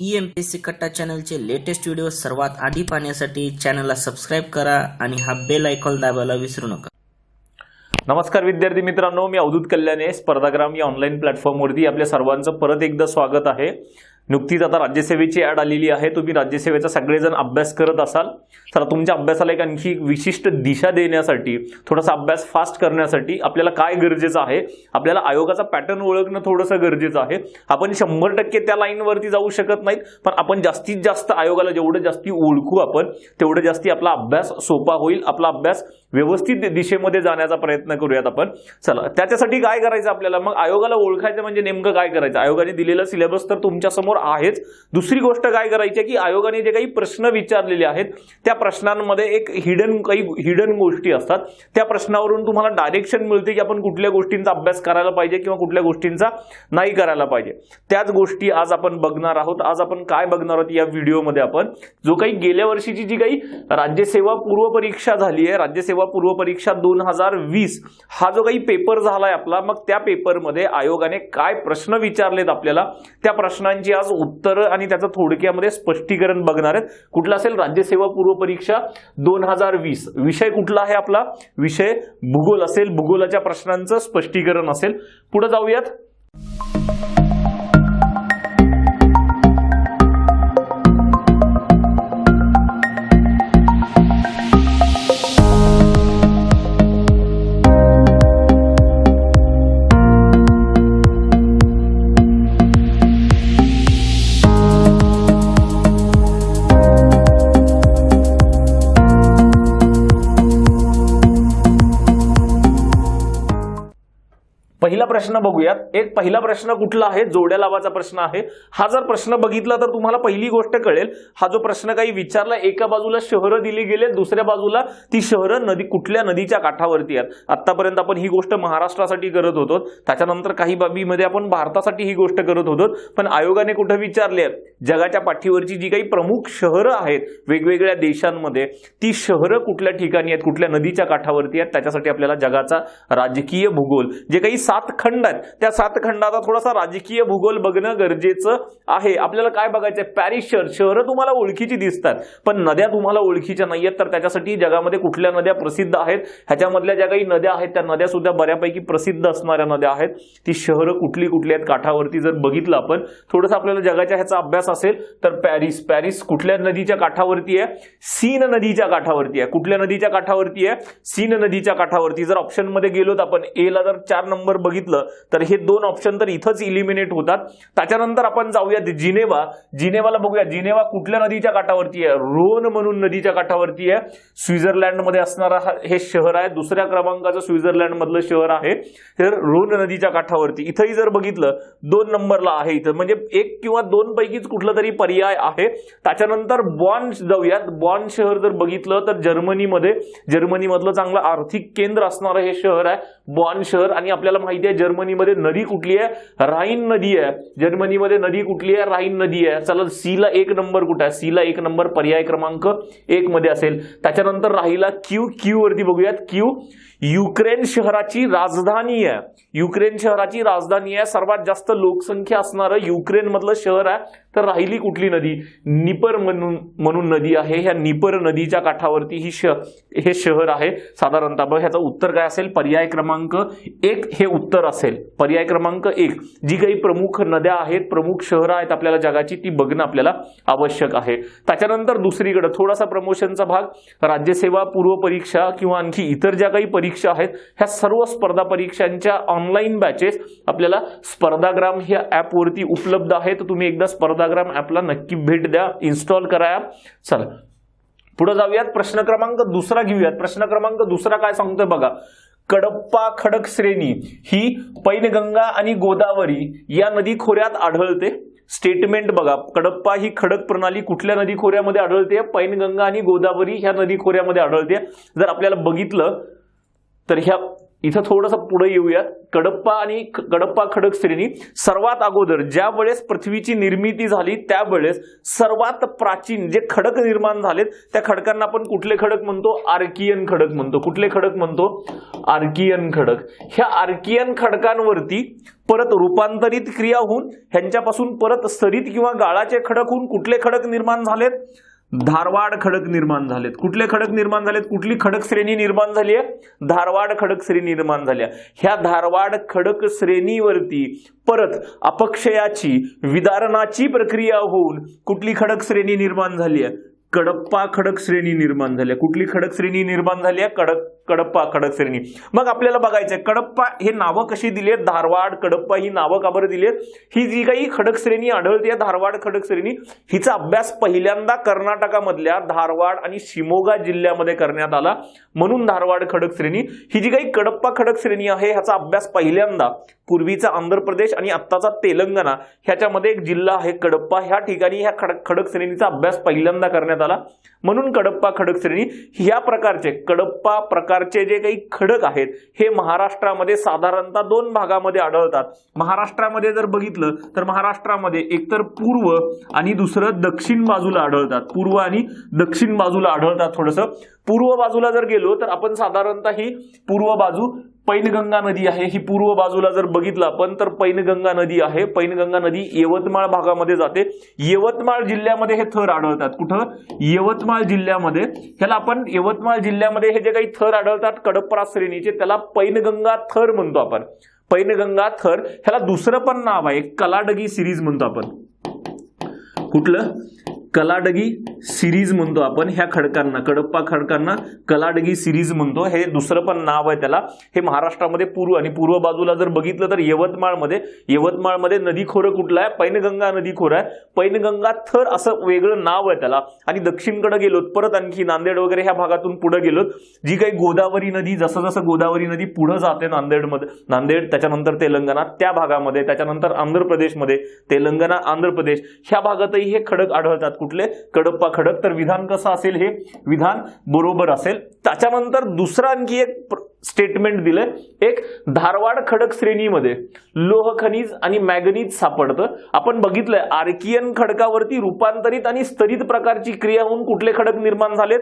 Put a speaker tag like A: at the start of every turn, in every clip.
A: EMPSC कट्टा चॅनलचे latest video सर्वात आधी पाहण्यासाठी चॅनलला सबस्क्राइब करा आणि हा बेल आयकॉन दाबायला विसरू नका।
B: नमस्कार विद्यार्थी मित्रांनो, मी अवधूत कल्याणे स्पर्धाग्राम या ऑनलाईन प्लॅटफॉर्मवरती आपल्या सर्वांचं परत एकदा स्वागत आहे। नुकतीच आता राज्यसेवेची ॲड आलेली आहे। तुम्ही राज्यसेवेचा सगळेजण अभ्यास करत असाल, तर तुमच्या अभ्यासाला एक आणखी विशिष्ट दिशा देण्यासाठी, थोडासा अभ्यास फास्ट करण्यासाठी आपल्याला काय गरजेचं आहे, आपल्याला आयोगाचा पॅटर्न ओळखणं थोडंसं गरजेचं आहे। आपण 100% त्या लाईनवरती जाऊ शकत नाहीत, पण आपण जास्तीत जास्त आयोगाला जेवढं जास्ती ओळखू आपण तेवढं जास्ती आपला अभ्यास सोपा होईल, आपला अभ्यास व्यवस्थित दिशेमध्ये जाण्याचा प्रयत्न करूयात आपण। चला, त्याच्यासाठी काय करायचं आपल्याला, मग आयोगाला ओळखायचं म्हणजे नेमकं काय करायचं। आयोगाने दिलेला सिलेबस तर तुमच्या समोर आहेच। दुसरी गोष्ट काय करायची आहे की आयोगाने जे काही प्रश्न विचारलेले आहेत त्या प्रश्नांमध्ये एक हिडन गोष्टी असतात। त्या प्रश्नावरून तुम्हाला डायरेक्शन मिळते की आपण कुठल्या गोष्टींचा अभ्यास करायला पाहिजे किंवा कुठल्या गोष्टींचा नाही करायला पाहिजे। त्याच गोष्टी आज आपण बघणार आहोत। आज आपण काय बघणार आहोत या व्हिडिओमध्ये, आपण जो काही गेल्या वर्षीची जी काही राज्यसेवा पूर्व परीक्षा झाली आहे, राज्यसेवा पूर्व परीक्षा 2020 हा जो काही पेपर झालाय आपला, मग त्या पेपरमध्ये आयोगाने काय प्रश्न विचारलेत आपल्याला, त्या प्रश्नांची आज उत्तर आणि त्याचं थोडक्यामध्ये स्पष्टीकरण बघणार आहेत। कुठला असेल, राज्यसेवा पूर्व परीक्षा 2020। विषय कुठला आहे आपला, विषय भूगोल असेल, भूगोलाच्या प्रश्नांचं स्पष्टीकरण असेल। पुढे जाऊयात। पहिला प्रश्न बघूयात। एक पहिला प्रश्न कुठला आहे, जोड्या लावाचा प्रश्न आहे। हा जर प्रश्न बघितला तर तुम्हाला पहिली गोष्ट कळेल, हा जो प्रश्न काही विचारला, एका बाजूला शहरं दिली गेले, दुसऱ्या बाजूला ती शहरं कुठल्या नदीच्या काठावरती आहेत। आतापर्यंत आपण ही गोष्ट महाराष्ट्रासाठी करत होतो, त्याच्यानंतर काही बाबीमध्ये आपण भारतासाठी ही गोष्ट करत होतो, पण आयोगाने कुठे विचारले आहेत, जगाच्या पाठीवरची जी काही प्रमुख शहरं आहेत वेगवेगळ्या देशांमध्ये, ती शहरं कुठल्या ठिकाणी आहेत, कुठल्या नदीच्या काठावरती आहेत। त्याच्यासाठी आपल्याला जगाचा राजकीय भूगोल, जे काही 7 खंड आहेत, त्या 7 खंडाचा थोडासा राजकीय भूगोल बघणं गरजेचं आहे। आपल्याला काय बघायचंय, पॅरिस शहरं तुम्हाला ओळखीची दिसतात, पण नद्या तुम्हाला ओळखीच्या नाहीयेत। तर त्याच्यासाठी जगामध्ये कुठल्या नद्या प्रसिद्ध आहेत, ह्याच्यामधल्या ज्या काही नद्या आहेत त्या नद्या सुद्धा बऱ्यापैकी प्रसिद्ध असणाऱ्या नद्या आहेत। ती शहरं कुठली कुठली आहेत काठावरती जर बघितलं आपण, थोडंसं आपल्याला जगाच्या ह्याचा अभ्यास असेल तर पॅरिस कुठल्या नदीच्या काठावरती आहे, सीन नदीच्या काठावरती आहे। कुठल्या नदीच्या काठावरती आहे, सीन नदीच्या काठावरती। जर ऑप्शन मध्ये गेलोत आपण, ए ला जर 4 नंबर बघितलं तर हे 2 ऑप्शन तर इथंच इलिमिनेट होतात। त्याच्यानंतर आपण जाऊयात जिनेवाला बघूया। जिनेवा कुठल्या नदीच्या काठावरती आहे, रोन म्हणून नदीच्या काठावरती आहे। स्वित्झर्लंड मध्ये असणारा हे शहर आहे, दुसऱ्या क्रमांकाचं स्वित्झर्लंड मधलं शहर आहे, तर रोन नदीच्या काठावरती। इथंही जर बघितलं 2 नंबरला आहे, इथं म्हणजे 1 किंवा 2 पैकीच कुठला तरी पर्याय आहे। त्याच्यानंतर बॉन जाऊयात। बॉन शहर जर बघितलं तर जर्मनी मधलं चांगलं आर्थिक केंद्र असणारं हे शहर आहे बॉन शहर। आणि आपल्याला माहिती आहे जर्मनीमध्ये नदी कुठली आहे, राईन नदी आहे। जर्मनीमध्ये नदी कुठली आहे, राईन नदी आहे। चला, सी ला 1 नंबर कुठे आहे, सी ला 1 नंबर पर्याय क्रमांक 1 मध्ये असेल। त्याच्यानंतर राहिला क्यू वरती बघूयात। क्यू युक्रेन शहराची राजधानी आहे, युक्रेन शहराची राजधानी आहे। सर्वात जास्त लोकसंख्या असणारं युक्रेन मधलं शहर आहे। तर राहिली कुठली नदी, निपर म्हणून नदी आहे। ह्या निपर नदीच्या काठावरती हे शहर आहे साधारणतः। बघ, ह्याचं उत्तर काय असेल, पर्याय क्रमांक 1 हे उत्तर असेल। पर्याय क्रमांक 1, जी काही प्रमुख नद्या आहेत, प्रमुख शहरं आहेत आपल्याला जगाची, ती बघणं आपल्याला आवश्यक आहे। त्याच्यानंतर दुसरीकडे थोडासा प्रमोशनचा भाग, राज्यसेवा पूर्व परीक्षा किंवा आणखी इतर ज्या काही परीक्षा आहेत, ह्या सर्व स्पर्धा परीक्षांच्या ऑनलाईन बॅचेस आपल्याला स्पर्धाग्राम ह्या ॲपवरती उपलब्ध आहेत। तुम्ही एकदा स्पर्धाग्राम ॲपला नक्की भेट द्या, इन्स्टॉल करा। चला पुढे जाऊयात। प्रश्न क्रमांक 2 घेऊयात। प्रश्न क्रमांक 2 काय सांगतोय बघा, कडप्पा खडक श्रेणी ही पैनगंगा आणि गोदावरी या नदी खोऱ्यात आढळते। स्टेटमेंट बघा, कडप्पा ही खडक प्रणाली कुठल्या नदी खोऱ्यामध्ये आढळते, पैनगंगा आणि गोदावरी ह्या नदी खोऱ्यामध्ये आढळते। जर आपल्याला बघितलं तर ह्या इथं थोडंसं पुढे येऊयात। कडप्पा खडक श्रेणी सर्वात अगोदर ज्या वेळेस पृथ्वीची निर्मिती झाली त्यावेळेस सर्वात प्राचीन जे खडक निर्माण झालेत त्या खडकांना आपण कुठले खडक म्हणतो, आर्कियन खडक म्हणतो। कुठले खडक म्हणतो, आर्कियन खडक. ह्या आर्कियन खडकांवरती परत रूपांतरित क्रिया होऊन ह्यांच्यापासून परत स्तरित किंवा गाळाचे खडक होऊन कुठले खडक निर्माण झालेत? धारवाड खडक निर्माण झालेत. कुठले खडक निर्माण झालेत? कुठली खडक श्रेणी निर्माण झाली आहे? धारवाड खडक श्रेणी निर्माण झाली आहे. ह्या धारवाड खडक श्रेणीवरती परत अपक्षयाची विदारणाची प्रक्रिया होऊन कुठली खडक श्रेणी निर्माण झाली आहे? कडप्पा खडक श्रेणी निर्माण झाली. कुठली खडक श्रेणी निर्माण झाली आहे? कडप्पा खडक श्रेणी. मग आपल्याला बघायचंय कडप्पा हे नावं कशी दिली आहेत? धारवाड कडप्पा ही नावं का बरं दिली आहेत? ही जी काही खडक श्रेणी आढळते धारवाड खडक श्रेणी, हिचा अभ्यास पहिल्यांदा कर्नाटकामधल्या धारवाड आणि शिमोगा जिल्ह्यामध्ये करण्यात आला, म्हणून धारवाड खडक श्रेणी. ही जी काही कडप्पा खडक श्रेणी आहे ह्याचा अभ्यास पहिल्यांदा पूर्वीचा आंध्र प्रदेश आणि आत्ताचा तेलंगणा ह्याच्यामध्ये एक जिल्हा आहे कडप्पा, ह्या ठिकाणी ह्या खडक श्रेणीचा अभ्यास पहिल्यांदा करण्यात आला, म्हणून कडप्पा खडक श्रेणी. ह्या प्रकारचे कडप्पा प्रकारचे जे काही खडक आहेत हे महाराष्ट्रामध्ये साधारणतः दोन भागामध्ये आढळतात. महाराष्ट्रामध्ये जर बघितलं तर महाराष्ट्रामध्ये एकतर पूर्व आणि दुसरं दक्षिण बाजूला आढळतात. पूर्व आणि दक्षिण बाजूला आढळतात. थोडंसं पूर्व बाजूला जर गेलो तर आपण साधारणतः ही पूर्व बाजू पैनगंगा नदी आहे. ही पूर्व बाजूला जर बघितलं आपण तर पैनगंगा नदी आहे. पैनगंगा नदी यवतमाळ भागामध्ये जाते. यवतमाळ जिल्ह्यामध्ये हे थर आढळतात. कुठं? यवतमाळ जिल्ह्यामध्ये. ह्याला आपण यवतमाळ जिल्ह्यामध्ये हे जे काही थर आढळतात कडप्पा श्रेणीचे त्याला पैनगंगा थर म्हणतो आपण. पैनगंगा थर. ह्याला दुसरं पण नाव आहे, कलाडगी सिरीज म्हणतो आपण. कुठलं? कलाडगी सिरीज म्हणतो आपण ह्या खडकांना, कडप्पा खडकांना कलाडगी सिरीज म्हणतो. हे दुसरं पण नाव आहे त्याला. हे महाराष्ट्रामध्ये पूर्व आणि पूर्व बाजूला जर बघितलं तर यवतमाळमध्ये नदी खोरं कुठलं आहे? पैनगंगा नदी खोरं आहे. पैनगंगा थर असं वेगळं नाव आहे त्याला. आणि दक्षिणकडे गेलोत परत आणखी नांदेड वगैरे ह्या भागातून पुढे गेलोत, जी काही गोदावरी नदी, जसं जसं गोदावरी नदी पुढे जाते नांदेड त्याच्यानंतर तेलंगणा त्या भागामध्ये, त्याच्यानंतर आंध्र प्रदेशमध्ये, तेलंगणा आंध्र प्रदेश ह्या भागातही हे खडक आढळतात. कुठले? कडप्पा खडक. तर विधान कसं असेल? हे विधान बरोबर असेल. त्याच्यानंतर दुसरा आणखी एक स्टेटमेंट दिलंय, एक धारवाड खडक श्रेणीमध्ये लोह खनिज आणि मॅंगनीज सापडतं. आपण बघितलंय आर्कियन खडकावरती रूपांतरित आणि स्तरित प्रकारची क्रिया होऊन कुठले खडक निर्माण झालेत?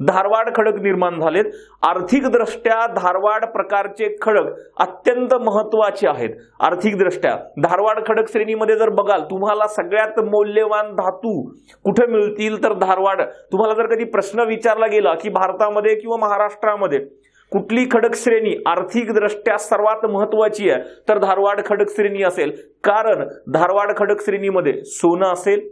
B: धारवाड खडक निर्माण झालेत. आर्थिक दृष्ट्या धारवाड प्रकारचे खडक अत्यंत महत्वाचे आहेत. आर्थिक दृष्ट्या धारवाड खडक श्रेणीमध्ये जर बघाल तुम्हाला सगळ्यात मौल्यवान धातू कुठे मिळतील तर धारवाड. तुम्हाला जर कधी प्रश्न विचारला गेला की भारतामध्ये किंवा महाराष्ट्रामध्ये कुठली खडक श्रेणी आर्थिक दृष्ट्या सर्वात महत्वाची आहे तर धारवाड खडक श्रेणी असेल. कारण धारवाड खडक श्रेणीमध्ये सोनं असेल,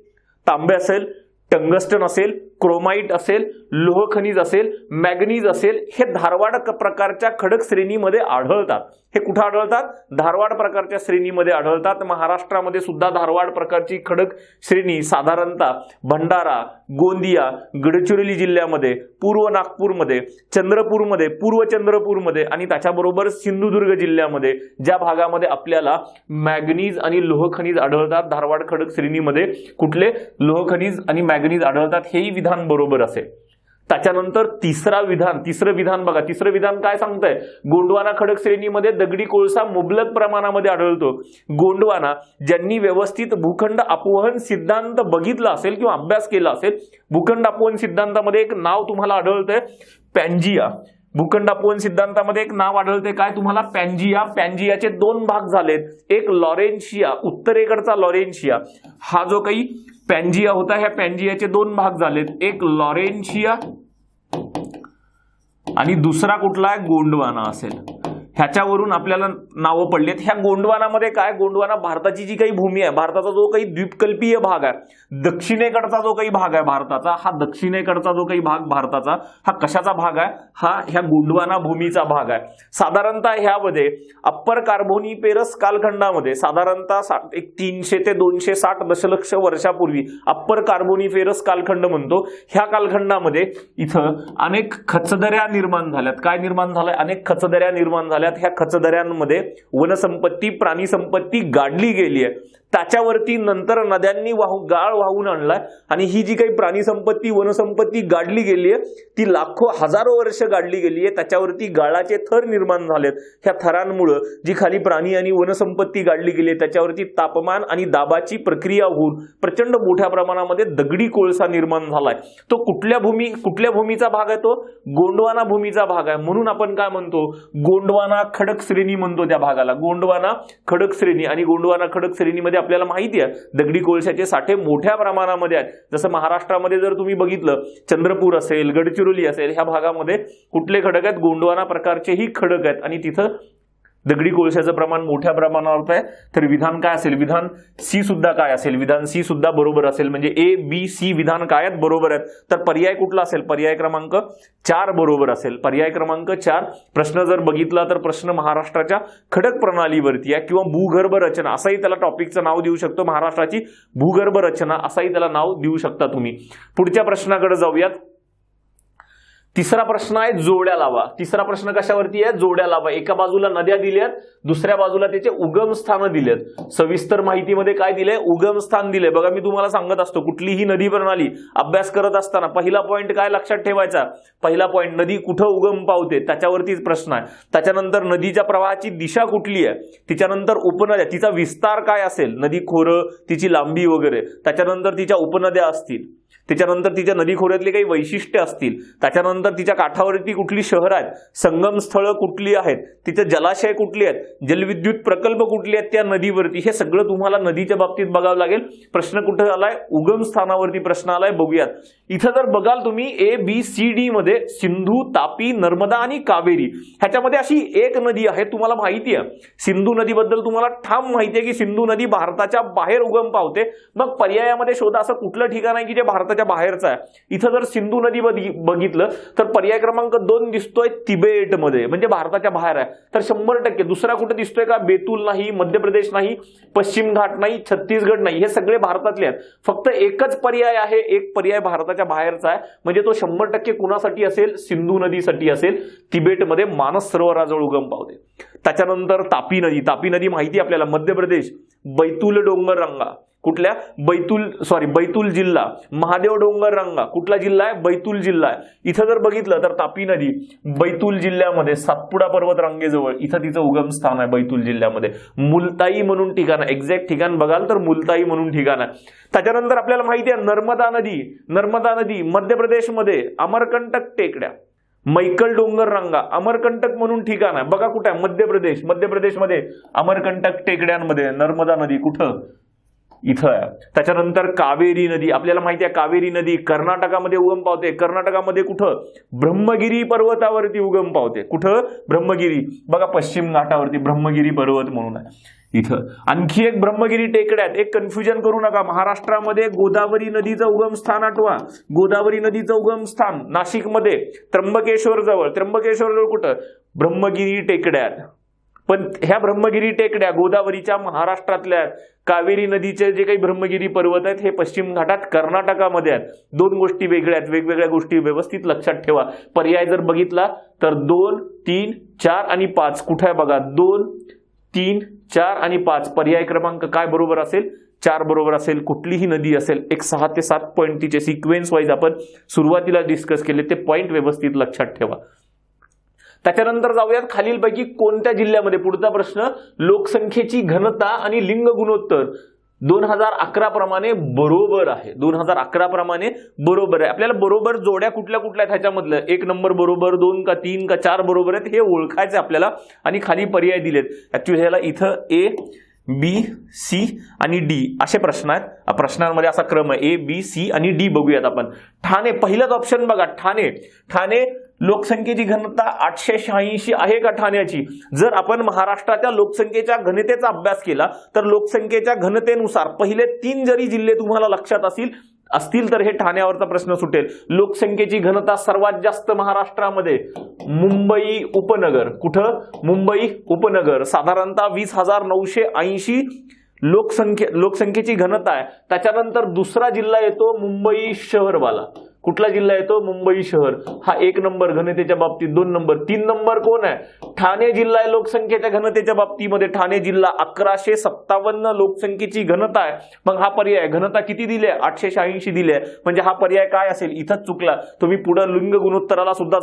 B: तांबे असेल, टंगस्टन असेल, क्रोमाइट असेल, लोह खनिज असेल, मॅंगनीज असेल, हे धारवाड प्रकारच्या खडक श्रेणीमध्ये आढळतात. हे कुठे आढळतात? धारवाड प्रकारच्या श्रेणीमध्ये आढळतात. महाराष्ट्रामध्ये सुद्धा धारवाड प्रकारची खडक श्रेणी साधारणतः भंडारा, गोंदिया, गडचिरोली जिल्ह्यामध्ये, पूर्व नागपूरमध्ये, चंद्रपूरमध्ये, पूर्व चंद्रपूरमध्ये आणि त्याच्याबरोबर सिंधुदुर्ग जिल्ह्यामध्ये ज्या भागामध्ये आपल्याला मॅंगनीज आणि लोह खनिज आढळतात धारवाड खडक श्रेणीमध्ये कुठले लोह खनिज आणि मॅंगनीज आढळतात हेही विधान बरोबर असेल. त्याच्यानंतर तिसरं विधान बघा. तिसरं विधान काय सांगतंय? गोंडवाना खडक श्रेणीमध्ये दगडी कोळसा मुबलक प्रमाणामध्ये आढळतो. गोंडवाना ज्यांनी व्यवस्थित भूखंड अपवहन सिद्धांत बघितला असेल किंवा अभ्यास केला असेल, भूखंड अपवहन सिद्धांतामध्ये एक नाव तुम्हाला आढळतंय पॅन्जिया. भूखंड अपवहन सिद्धांतामध्ये एक नाव आढळते काय तुम्हाला? पॅन्जिया. पॅन्जियाचे दोन भाग झालेत. एक लॉरेन्शिया, उत्तरेकडचा लॉरेन्शिया, हा जो काही पॅन्जिया होता ह्या पॅन्जियाचे दोन भाग झालेत. एक लॉरेन्शिया आणि दुसरा कुठला आहे? गोंडवाना असेल. ह्याच्यावरून आपल्याला नावं पडलेत. ह्या गोंडवानामध्ये काय? गोंडवाना भारताची जी काही भूमी आहे, भारताचा जो काही द्वीपकल्पीय भाग आहे, दक्षिणेकडचा जो काही भाग आहे भारताचा, हा दक्षिणेकडचा जो काही भाग भारताचा हा कशाचा भाग आहे? हा ह्या गोंडवाना भूमीचा भाग आहे. साधारणतः ह्यामध्ये अप्पर कार्बोनिफेरस कालखंडामध्ये साधारणतः 300 ते 260 दशलक्ष वर्षापूर्वी अप्पर कार्बोनिफेरस कालखंड म्हणतो. ह्या कालखंडामध्ये इथं अनेक खचदऱ्या निर्माण झाल्यात. काय निर्माण झालंय? अनेक खचदऱ्या निर्माण झाल्या. ह्या खचदऱ्यांमध्ये वनसंपत्ती, प्राणी संपत्ती गाडली गेली आहे. त्याच्यावरती नंतर नद्यांनी गाळ वाहून आणलाय आणि ही जी काही प्राणी संपत्ती वनसंपत्ती गाडली गेली आहे ती लाखो हजारो वर्ष गाडली गेली आहे. त्याच्यावरती गाळाचे थर निर्माण झालेत. ह्या थरांमुळे जी खाली प्राणी आणि वनसंपत्ती गाडली गेली आहे त्याच्यावरती तापमान आणि दाबाची प्रक्रिया होऊन प्रचंड मोठ्या प्रमाणामध्ये दगडी कोळसा निर्माण झालाय. तो कुठल्या भूमीचा भाग आहे? तो गोंडवाना भूमीचा भाग आहे. म्हणून आपण काय म्हणतो? गोंडवाना खडक श्रेणी म्हणतो त्या भागाला. गोंडवाना खडक श्रेणी. आणि गोंडवाना खडक श्रेणीमध्ये आपल्याला माहिती आहे दगडी कोळशाचे साठे मोठ्या प्रमाणामध्ये आहेत. जसं महाराष्ट्रामध्ये जर तुम्ही बघितलं चंद्रपूर असेल, गडचिरोली असेल, ह्या भागामध्ये कुठले खडक आहेत? गोंडवाना प्रकारचेही खडक आहेत आणि तिथं दगडी कोळशाचं प्रमाण मोठ्या प्रमाणावर आहे. तर विधान काय असेल? विधान सी सुद्धा काय असेल? विधान सी सुद्धा बरोबर असेल. म्हणजे ए बी सी विधान काय आहेत? बरोबर आहेत. तर पर्याय कुठला असेल? पर्याय क्रमांक 4 बरोबर असेल. पर्याय क्रमांक 4. प्रश्न जर बघितला तर प्रश्न महाराष्ट्राच्या खडक प्रणालीवरती आहे किंवा भूगर्भ रचना असंही त्याला टॉपिकचं नाव देऊ शकतो. महाराष्ट्राची भूगर्भ रचना असंही त्याला नाव देऊ शकता तुम्ही. पुढच्या प्रश्नाकडे जाऊयात. तिसरा प्रश्न आहे जोड्या लावा. तिसरा प्रश्न कशावरती आहे? जोड्या लावा. एका बाजूला नद्या दिल्यात, दुसऱ्या बाजूला त्याचे उगम स्थान दिलेत. सविस्तर माहितीमध्ये काय दिलंय? उगम स्थान दिले. बघा मी तुम्हाला सांगत असतो कुठलीही नदी प्रणाली अभ्यास करत असताना पहिला पॉइंट काय लक्षात ठेवायचा? पहिला पॉइंट नदी कुठं उगम पावते त्याच्यावरतीच प्रश्न आहे. त्याच्यानंतर नदीच्या प्रवाहाची दिशा कुठली आहे, तिच्यानंतर उपनद्या, तिचा विस्तार काय असेल, नदी खोरं, तिची लांबी वगैरे, त्याच्यानंतर तिच्या उपनद्या असतील, त्याच्यानंतर तिच्या नदी खोऱ्यातली काही वैशिष्ट्ये असतील, त्याच्यानंतर तिच्या काठावरती कुठली शहरं आहेत, संगम स्थळं कुठली आहेत, तिचे जलाशय कुठली आहेत, जलविद्युत प्रकल्प कुठले आहेत त्या नदीवरती, हे सगळं तुम्हाला नदीच्या बाबतीत बघावं लागेल. प्रश्न कुठे आलाय? उगम स्थानावरती प्रश्न आलाय. बघूयात. इथं जर बघाल तुम्ही ए बी सी डी मध्ये सिंधू, तापी, नर्मदा आणि कावेरी ह्याच्यामध्ये अशी एक नदी आहे. तुम्हाला माहिती आहे सिंधू नदीबद्दल तुम्हाला ठाम माहिती आहे की सिंधू नदी भारताच्या बाहेर उगम पावते. मग पर्यायामध्ये शोधा असं कुठलं ठिकाण आहे की जे भारताच्या बाहेरचं आहे. इथं जर सिंधू नदी बघितलं तर पर्याय क्रमांक 2 दिसतोय तिबेटमध्ये, म्हणजे भारताच्या बाहेर आहे. तर 100% दुसरा कुठे दिसतोय का? बेतूल नाही, मध्य प्रदेश नाही, पश्चिम घाट नाही, छत्तीसगड नाही, हे सगळे भारतातले आहेत. फक्त एकच पर्याय आहे, एक पर्याय भारताच्या बाहेरचा आहे. म्हणजे तो 100% कुणासाठी असेल? सिंधू नदीसाठी असेल. तिबेटमध्ये मानस सरोवराजवळ उगम पावते. त्याच्यानंतर तापी नदी. तापी नदी माहिती आपल्याला मध्य प्रदेश, बैतूल डोंगर रांगा कुठल्या? बैतूल जिल्हा, महादेव डोंगर रांगा कुठला जिल्हा आहे? बैतूल जिल्हा आहे. इथं जर बघितलं तर तापी नदी बैतूल जिल्ह्यामध्ये सातपुडा पर्वत रांगेजवळ इथं तिचं उगम स्थान आहे. बैतूल जिल्ह्यामध्ये मुलताई म्हणून ठिकाण आहे. एक्झॅक्ट ठिकाण बघाल तर मुलताई म्हणून ठिकाण आहे. त्याच्यानंतर आपल्याला माहिती आहे नर्मदा नदी मध्य प्रदेशमध्ये अमरकंटक टेकड्या, मैकल डोंगर रांगा, अमरकंटक म्हणून ठिकाण आहे. बघा कुठे आहे? मध्य प्रदेशमध्ये अमरकंटक टेकड्यांमध्ये नर्मदा नदी कुठं? इथं आहे. त्याच्यानंतर कावेरी नदी. आपल्याला माहिती आहे कावेरी नदी कर्नाटकामध्ये उगम पावते. कर्नाटकामध्ये कुठं? ब्रह्मगिरी पर्वतावरती उगम पावते. कुठं? ब्रह्मगिरी. बघा पश्चिम घाटावरती ब्रह्मगिरी पर्वत म्हणून आहे इथं. आणखी एक ब्रह्मगिरी टेकड्यात, एक कन्फ्युजन करू नका. महाराष्ट्रामध्ये गोदावरी नदीचं उगम स्थान आठवा. गोदावरी नदीचं उगम स्थान नाशिकमध्ये त्र्यंबकेश्वर जवळ कुठं? ब्रह्मगिरी टेकड्यात. पण ह्या ब्रह्मगिरी टेकड्या गोदावरीच्या महाराष्ट्रातल्या आहेत. कावेरी नदीचे जे काही ब्रह्मगिरी पर्वत आहेत हे पश्चिम घाटात कर्नाटकामध्ये आहेत. दोन गोष्टी वेगळ्या आहेत. वेगवेगळ्या गोष्टी व्यवस्थित लक्षात ठेवा. पर्याय जर बघितला तर 2, 3, 4 आणि 5 कुठे आहे बघा? 2, 3, 4 आणि 5. पर्याय क्रमांक काय बरोबर असेल? 4 बरोबर असेल. कुठलीही नदी असेल, एक 6 ते 7 पॉईंट तिचे सिक्वेन्स वाईज आपण सुरुवातीला डिस्कस केले, ते पॉईंट व्यवस्थित लक्षात ठेवा. त्याच्यानंतर जाऊयात खालीलपैकी कोणत्या जिल्ह्यामध्ये, पुढचा प्रश्न, लोकसंख्येची घनता आणि लिंग गुणोत्तर 2011 प्रमाणे बरोबर आहे. 2011 प्रमाणे बरोबर आहे. आपल्याला बरोबर जोड्या कुठल्या कुठल्या आहेत ह्याच्यामधलं 1 नंबर बरोबर, 2 का 3 का 4 बरोबर आहेत हे ओळखायचे आपल्याला. आणि खाली पर्याय दिलेत. ऍक्च्युअली ह्याला इथं ए बी सी आणि डी असे प्रश्न आहेत. प्रश्नांमध्ये असा क्रम आहे ए बी सी आणि डी. बघूयात आपण. ठाणे पहिलाच ऑप्शन बघा. ठाणे लोकसंख्येची घनता 886 आहे का ठाण्याची? जर आपण महाराष्ट्राच्या लोकसंख्येच्या घनतेचा अभ्यास केला तर लोकसंख्येच्या घनतेनुसार पहिले 3 जरी जिल्हे तुम्हाला लक्षात असतील तर हे ठाण्यावरचा प्रश्न सुटेल. लोकसंख्येची घनता सर्वात जास्त महाराष्ट्रामध्ये मुंबई उपनगर. कुठं? मुंबई उपनगर. साधारणतः 20,980 लोकसंख्येची घनता आहे. त्याच्यानंतर दुसरा जिल्हा येतो मुंबई शहरवाला. कुठला जिल्हा येतो? मुंबई शहर हा 1 नंबर घनतेच्या बाबतीत. 2 नंबर. 3 नंबर कोण आहे? ठाणे जिल्हा आहे लोकसंख्येच्या घनतेच्या बाबतीमध्ये. ठाणे जिल्हा 1157 लोकसंख्येची घनता आहे. मग हा पर्याय घनता किती दिली आहे? 886 दिली आहे. म्हणजे हा पर्याय काय असेल? इथंच चुकला तुम्ही. पुढे लिंग गुणोत्तराला सुद्धा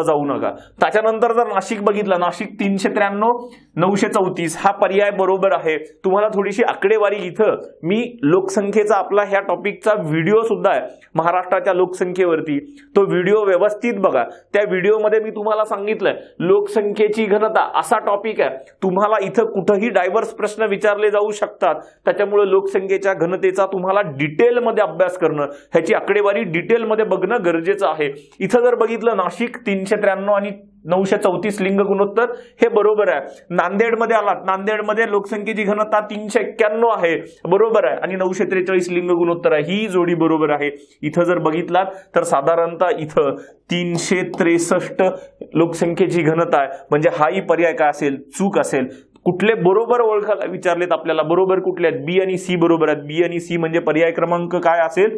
B: जाऊ नका. त्याच्यानंतर जर नाशिक बघितलं, नाशिक 393 934 हा पर्याय बरोबर आहे. तुम्हाला थोडीशी आकडेवारी इथं मी लोकसंख्येचा आपला ह्या टॉपिकचा व्हिडिओ सुद्धा आहे महाराष्ट्राच्या लोकसंख्येवरती. तो व्हिडिओ व्यवस्थित बघा. त्या व्हिडिओमध्ये मी तुम्हाला सांगितलंय लोकसंख्येची घनता असा टॉपिक आहे. तुम्हाला इथं कुठेही डायव्हर्स प्रश्न विचारले जाऊ शकतात. त्याच्यामुळे लोकसंख्येच्या घनतेचा तुम्हाला डिटेलमध्ये अभ्यास करणं, ह्याची आकडेवारी डिटेलमध्ये बघणं गरजेचं आहे. इथं जर बघितलं नाशिक 393 आणि 934 लिंग गुणोत्तर हे बरोबर आहे. नांदेडमध्ये आलात, नांदेडमध्ये लोकसंख्येची घनता 391 आहे, बरोबर आहे. आणि 943 लिंग गुणोत्तर आहे, ही जोडी बरोबर आहे. इथं जर बघितलात तर साधारणतः इथं 363 लोकसंख्येची घनता आहे. म्हणजे हाही पर्याय काय असेल? चूक असेल. कुठले बरोबर ओळखायला विचारलेत आपल्याला? बरोबर कुठले आहेत? बी आणि सी बरोबर आहेत. बी आणि सी म्हणजे पर्याय क्रमांक काय असेल?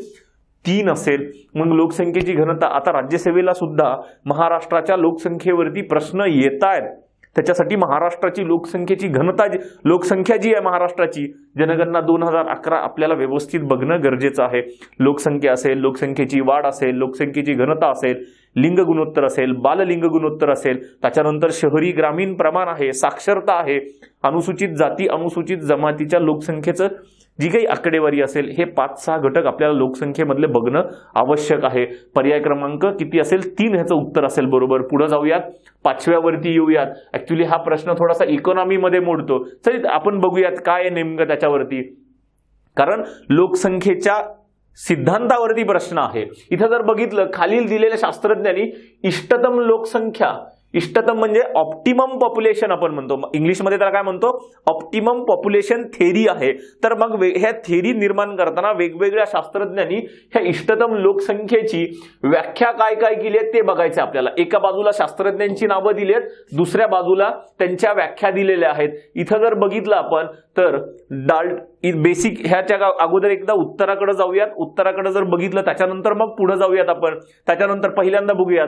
B: 3 असेल. मग लोकसंख्येची घनता आता राज्यसेवेला सुद्धा महाराष्ट्राच्या लोकसंख्येवरती प्रश्न येत आहेत. त्याच्यासाठी महाराष्ट्राची लोकसंख्येची घनता, लोकसंख्या जी आहे महाराष्ट्राची जनगणना 2011 आपल्याला व्यवस्थित बघणं गरजेचं आहे. लोकसंख्या असेल, लोकसंख्येची वाढ असेल, लोकसंख्येची घनता असेल, लिंग गुणोत्तर असेल, बाललिंग गुणोत्तर असेल, त्याच्यानंतर शहरी ग्रामीण प्रमाण आहे, साक्षरता आहे, अनुसूचित जाती अनुसूचित जमातीच्या लोकसंख्येचं जी काही आकडेवारी असेल, हे 5-6 घटक आपल्याला लोकसंख्येमधले बघणं आवश्यक आहे. पर्याय क्रमांक किती असेल? 3 ह्याचं उत्तर असेल बरोबर. पुढे जाऊयात, 5व्यावरती येऊयात. ऍक्च्युली हा प्रश्न थोडासा इकॉनॉमीमध्ये मोडतो. चल आपण बघूयात काय आहे नेमकं त्याच्यावरती. कारण लोकसंख्येच्या सिद्धांतावरती प्रश्न आहे. इथं जर बघितलं खालील दिलेल्या शास्त्रज्ञांनी इष्टतम लोकसंख्या, इष्टतम म्हणजे ऑप्टिमम पॉप्युलेशन आपण म्हणतो इंग्लिशमध्ये, त्याला काय म्हणतो? ऑप्टिमम पॉप्युलेशन थेरी आहे. तर मग ह्या थेरी निर्माण करताना वेगवेगळ्या शास्त्रज्ञांनी ह्या इष्टतम लोकसंख्येची व्याख्या काय काय केली आहे ते बघायचं आपल्याला. एका बाजूला शास्त्रज्ञांची नावं दिली आहेत, दुसऱ्या बाजूला त्यांच्या व्याख्या दिलेल्या आहेत. इथं जर बघितलं आपण तर बेसिक ह्याच्या अगोदर एकदा उत्तराकडे जाऊयात. उत्तराकडे जर बघितलं त्याच्यानंतर मग पुढे जाऊयात आपण. त्याच्यानंतर पहिल्यांदा बघूयात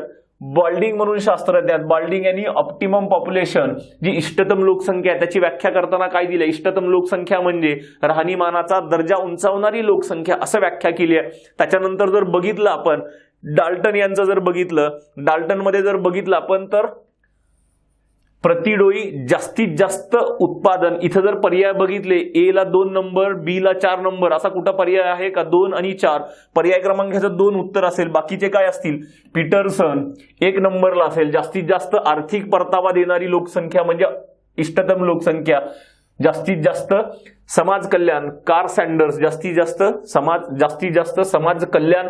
B: बॉल्डिंग म्हणून शास्त्रज्ञ आहेत. बॉल्डिंग यांनी ऑप्टिमम पॉप्युलेशन जी इष्टतम लोकसंख्या आहे त्याची व्याख्या करताना काय दिली? इष्टतम लोकसंख्या म्हणजे राहणीमानाचा दर्जा उंचावणारी लोकसंख्या असं व्याख्या केली आहे. त्याच्यानंतर जर बघितलं आपण डाल्टन यांचं जर बघितलं, डाल्टनमध्ये जर बघितलं आपण तर प्रतिडोई जास्तीत जास्त उत्पादन. इथं जर पर्याय बघितले ए ला 2 नंबर, बी ला 4 नंबर असा कुठं पर्याय आहे का? 2 आणि 4. पर्याय क्रमांकाचं 2 उत्तर असेल. बाकीचे काय असतील? पीटरसन 1 नंबरला असेल. जास्तीत जास्त आर्थिक परतावा देणारी लोकसंख्या म्हणजे इष्टतम लोकसंख्या. जास्तीत जास्त समाज कल्याण, कार्ल सॅन्डर्स जास्तीत जास्त समाज कल्याण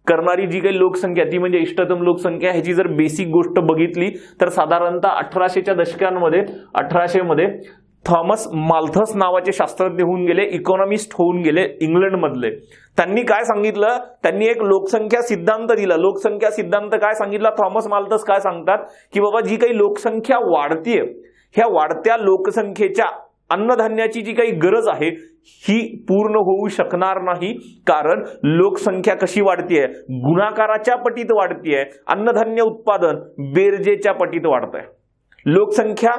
B: करणारी जी काही लोकसंख्या ती म्हणजे इष्टतम लोकसंख्या. ह्याची जर बेसिक गोष्ट बघितली तर साधारणतः 1800च्या दशकांमध्ये 1800 मध्ये थॉमस माल्थस नावाचे शास्त्रज्ञ होऊन गेले, इकॉनॉमिस्ट होऊन गेले इंग्लंडमधले. त्यांनी काय सांगितलं? त्यांनी एक लोकसंख्या सिद्धांत दिला. लोकसंख्या सिद्धांत काय सांगितला? थॉमस माल्थस काय सांगतात की बाबा जी काही लोकसंख्या वाढतीये, ह्या वाढत्या लोकसंख्येच्या अन्नधान्याची जी काही गरज आहे ही पूर्ण होऊ शकणार नाही. कारण लोकसंख्या कशी वाढतीये? गुणाकाराच्या पटीत वाढतीये. अन्नधान्य उत्पादन बेरजेच्या पटीत वाढतंय. लोकसंख्या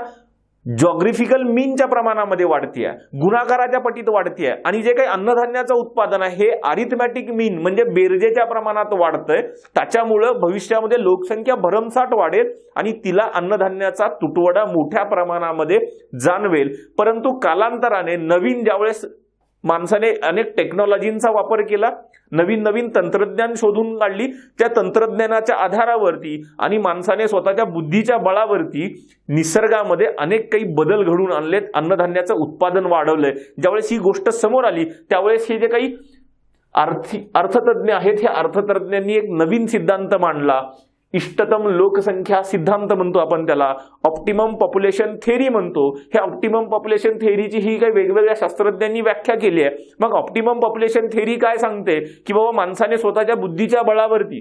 B: जॉग्राफिकल मीनच्या प्रमाणामध्ये वाढतीये, गुणाकाराच्या पटीत वाढतीये. आणि जे काही अन्नधान्याचं उत्पादन आहे हे अरिथमॅटिक मीन म्हणजे बेरजेच्या प्रमाणात वाढतंय. त्याच्यामुळं भविष्यामध्ये लोकसंख्या भरमसाठ वाढेल आणि तिला अन्नधान्याचा तुटवडा मोठ्या प्रमाणामध्ये जाणवेल. परंतु कालांतराने नवीन ज्यावेळेस माणसाने अनेक टेक्नॉलॉजींचा वापर केला, नवीन नवीन तंत्रज्ञान शोधून काढली, त्या तंत्रज्ञानाच्या आधारावरती आणि माणसाने स्वतःच्या बुद्धीच्या बळावरती निसर्गामध्ये अनेक काही बदल घडवून आणलेत, अन्नधान्याचं उत्पादन वाढवलंय. ज्यावेळेस ही गोष्ट समोर आली त्यावेळेस हे जे काही अर्थतज्ञ आहेत, ह्या अर्थतज्ञांनी एक नवीन सिद्धांत मांडला. इष्टतम लोकसंख्या सिद्धांत म्हणतो आपण त्याला, ऑप्टिमम पॉप्युलेशन थेरी म्हणतो. ह्या ऑप्टिमम पॉप्युलेशन थेरीची ही काही वेगवेगळ्या शास्त्रज्ञांनी व्याख्या केली आहे. मग ऑप्टिमम पॉप्युलेशन थेरी काय सांगते की बाबा माणसाने स्वतःच्या बुद्धीच्या बळावरती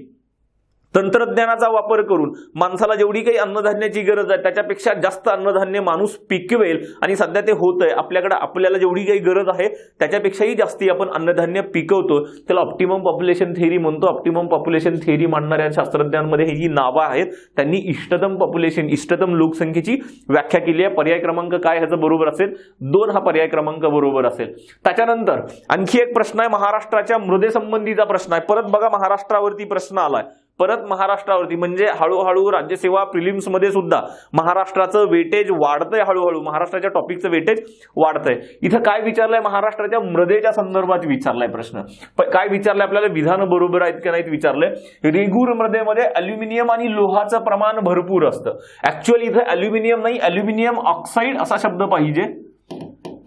B: तंत्रज्ञानाचा वापर करून माणसाला जेवढी काही अन्नधान्याची गरज आहे त्याच्यापेक्षा जास्त अन्नधान्य माणूस पिकवेल आणि सध्या ते होत आहे. आपल्याला जेवढी काही गरज आहे त्याच्यापेक्षाही जास्ती आपण अन्नधान्य पिकवतो. त्याला ऑप्टिमम पॉप्युलेशन थेअरी म्हणतो. ऑप्टिमम पॉप्युलेशन थेअरी मांडणाऱ्या शास्त्रज्ञांमध्ये ही जी नावं आहेत त्यांनी इष्टतम पॉप्युलेशन, इष्टतम लोकसंख्येची व्याख्या केली आहे. पर्याय क्रमांक काय ह्याचं बरोबर असेल? 2 हा पर्याय क्रमांक बरोबर असेल. त्याच्यानंतर आणखी एक प्रश्न आहे, महाराष्ट्राच्या मृदेसंबंधीचा प्रश्न आहे. परत बघा महाराष्ट्रावरती प्रश्न आलाय. परत महाराष्ट्रावरती म्हणजे हळूहळू राज्यसेवा प्रिलिम्स मध्ये सुद्धा महाराष्ट्राचं वेटेज वाढतंय. हळूहळू महाराष्ट्राच्या टॉपिकचं वेटेज वाढतंय. इथं काय विचारलंय? महाराष्ट्राच्या मृदेच्या संदर्भात विचारलाय प्रश्न. काय विचारलंय? आपल्याला विधान बरोबर आहेत की नाहीत विचारलंय. रेगूर मृदेमध्ये अल्युमिनियम आणि लोहाचं प्रमाण भरपूर असतं. ऍक्च्युअली इथं अल्युमिनियम नाही, अल्युमिनियम ऑक्साईड असा शब्द पाहिजे.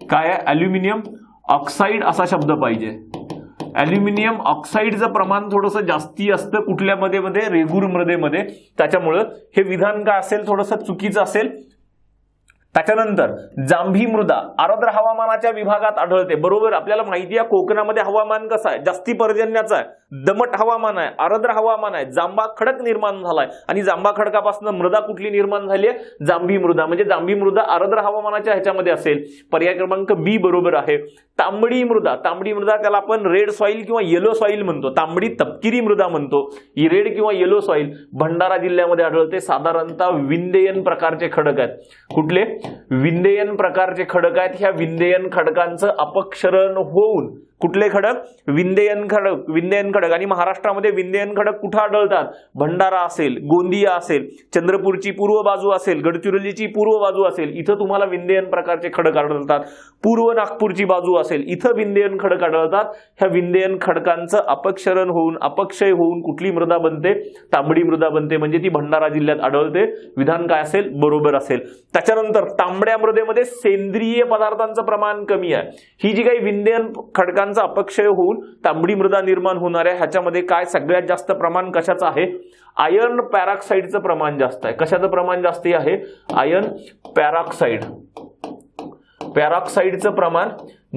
B: काय आहे? अल्युमिनियम ऑक्साईड असा शब्द पाहिजे. अल्युमिनियम ऑक्साईडचं प्रमाण थोडंसं जास्ती असतं कुठल्या मृदेमध्ये? रेगूर मृदेमध्ये. त्याच्यामुळं हे विधान काय असेल? थोडंसं चुकीचं असेल. त्याच्यानंतर जांभी मृदा आर्द्र हवामानाच्या विभागात आढळते. बरोबर, आपल्याला माहिती आहे कोकणामध्ये हवामान कसं आहे? जास्ती पर्जन्याचं आहे, दमट हवामान आहे, आर्द्र हवामान आहे, जांभा खडक निर्माण झालाय आणि जांभा खडकापासून मृदा कुठली निर्माण झाली आहे? जांभी मृदा. म्हणजे जांभी मृदा आर्द्र हवामानाच्या ह्याच्यामध्ये असेल. पर्याय क्रमांक बी बरोबर आहे. तांबडी मृदा, तांबडी मृदा त्याला आपण रेड सॉइल किंवा येलो सॉइल म्हणतो. तांबडी तपकिरी मृदा म्हणतो. ही रेड किंवा येलो सॉइल भंडारा जिल्ह्यामध्ये आढळते. साधारणतः विंध्ययन प्रकारचे खडक आहेत. कुठले? विंध्ययन प्रकारचे खडक आहेत. ह्या विंध्ययन खडकांचं अपक्षरण होऊन कुठले खडक? विंध्ययन खडक. विंध्ययन खडक. आणि महाराष्ट्रामध्ये विंध्ययन खडक कुठे आढळतात? भंडारा असेल, गोंदिया असेल, चंद्रपूरची पूर्व बाजू असेल, गडचिरोलीची पूर्व बाजू असेल, इथं तुम्हाला विंध्ययन प्रकारचे खडक आढळतात. पूर्व नागपूरची बाजू असेल, इथं विंध्ययन खडक आढळतात. ह्या विंध्ययन खडकांचं अपक्षरण होऊन, अपक्षय होऊन कुठली मृदा बनते? तांबडी मृदा बनते. म्हणजे ती भंडारा जिल्ह्यात आढळते. विधान काय असेल? बरोबर असेल. त्याच्यानंतर तांबड्या मृदेमध्ये सेंद्रिय पदार्थांचं प्रमाण कमी आहे. ही जी काही विंध्ययन खडकांचा अपक्षय होऊन तांबडी मृदा निर्माण होणार आहे ह्याच्यामध्ये काय सगळ्यात जास्त प्रमाण कशाचं आहे? आयर्न पॅरॉक्साईडचं प्रमाण जास्त आहे. कशाचं प्रमाण जास्त आहे? Iron peroxide. पॅरॉक्साईडचं प्रमाण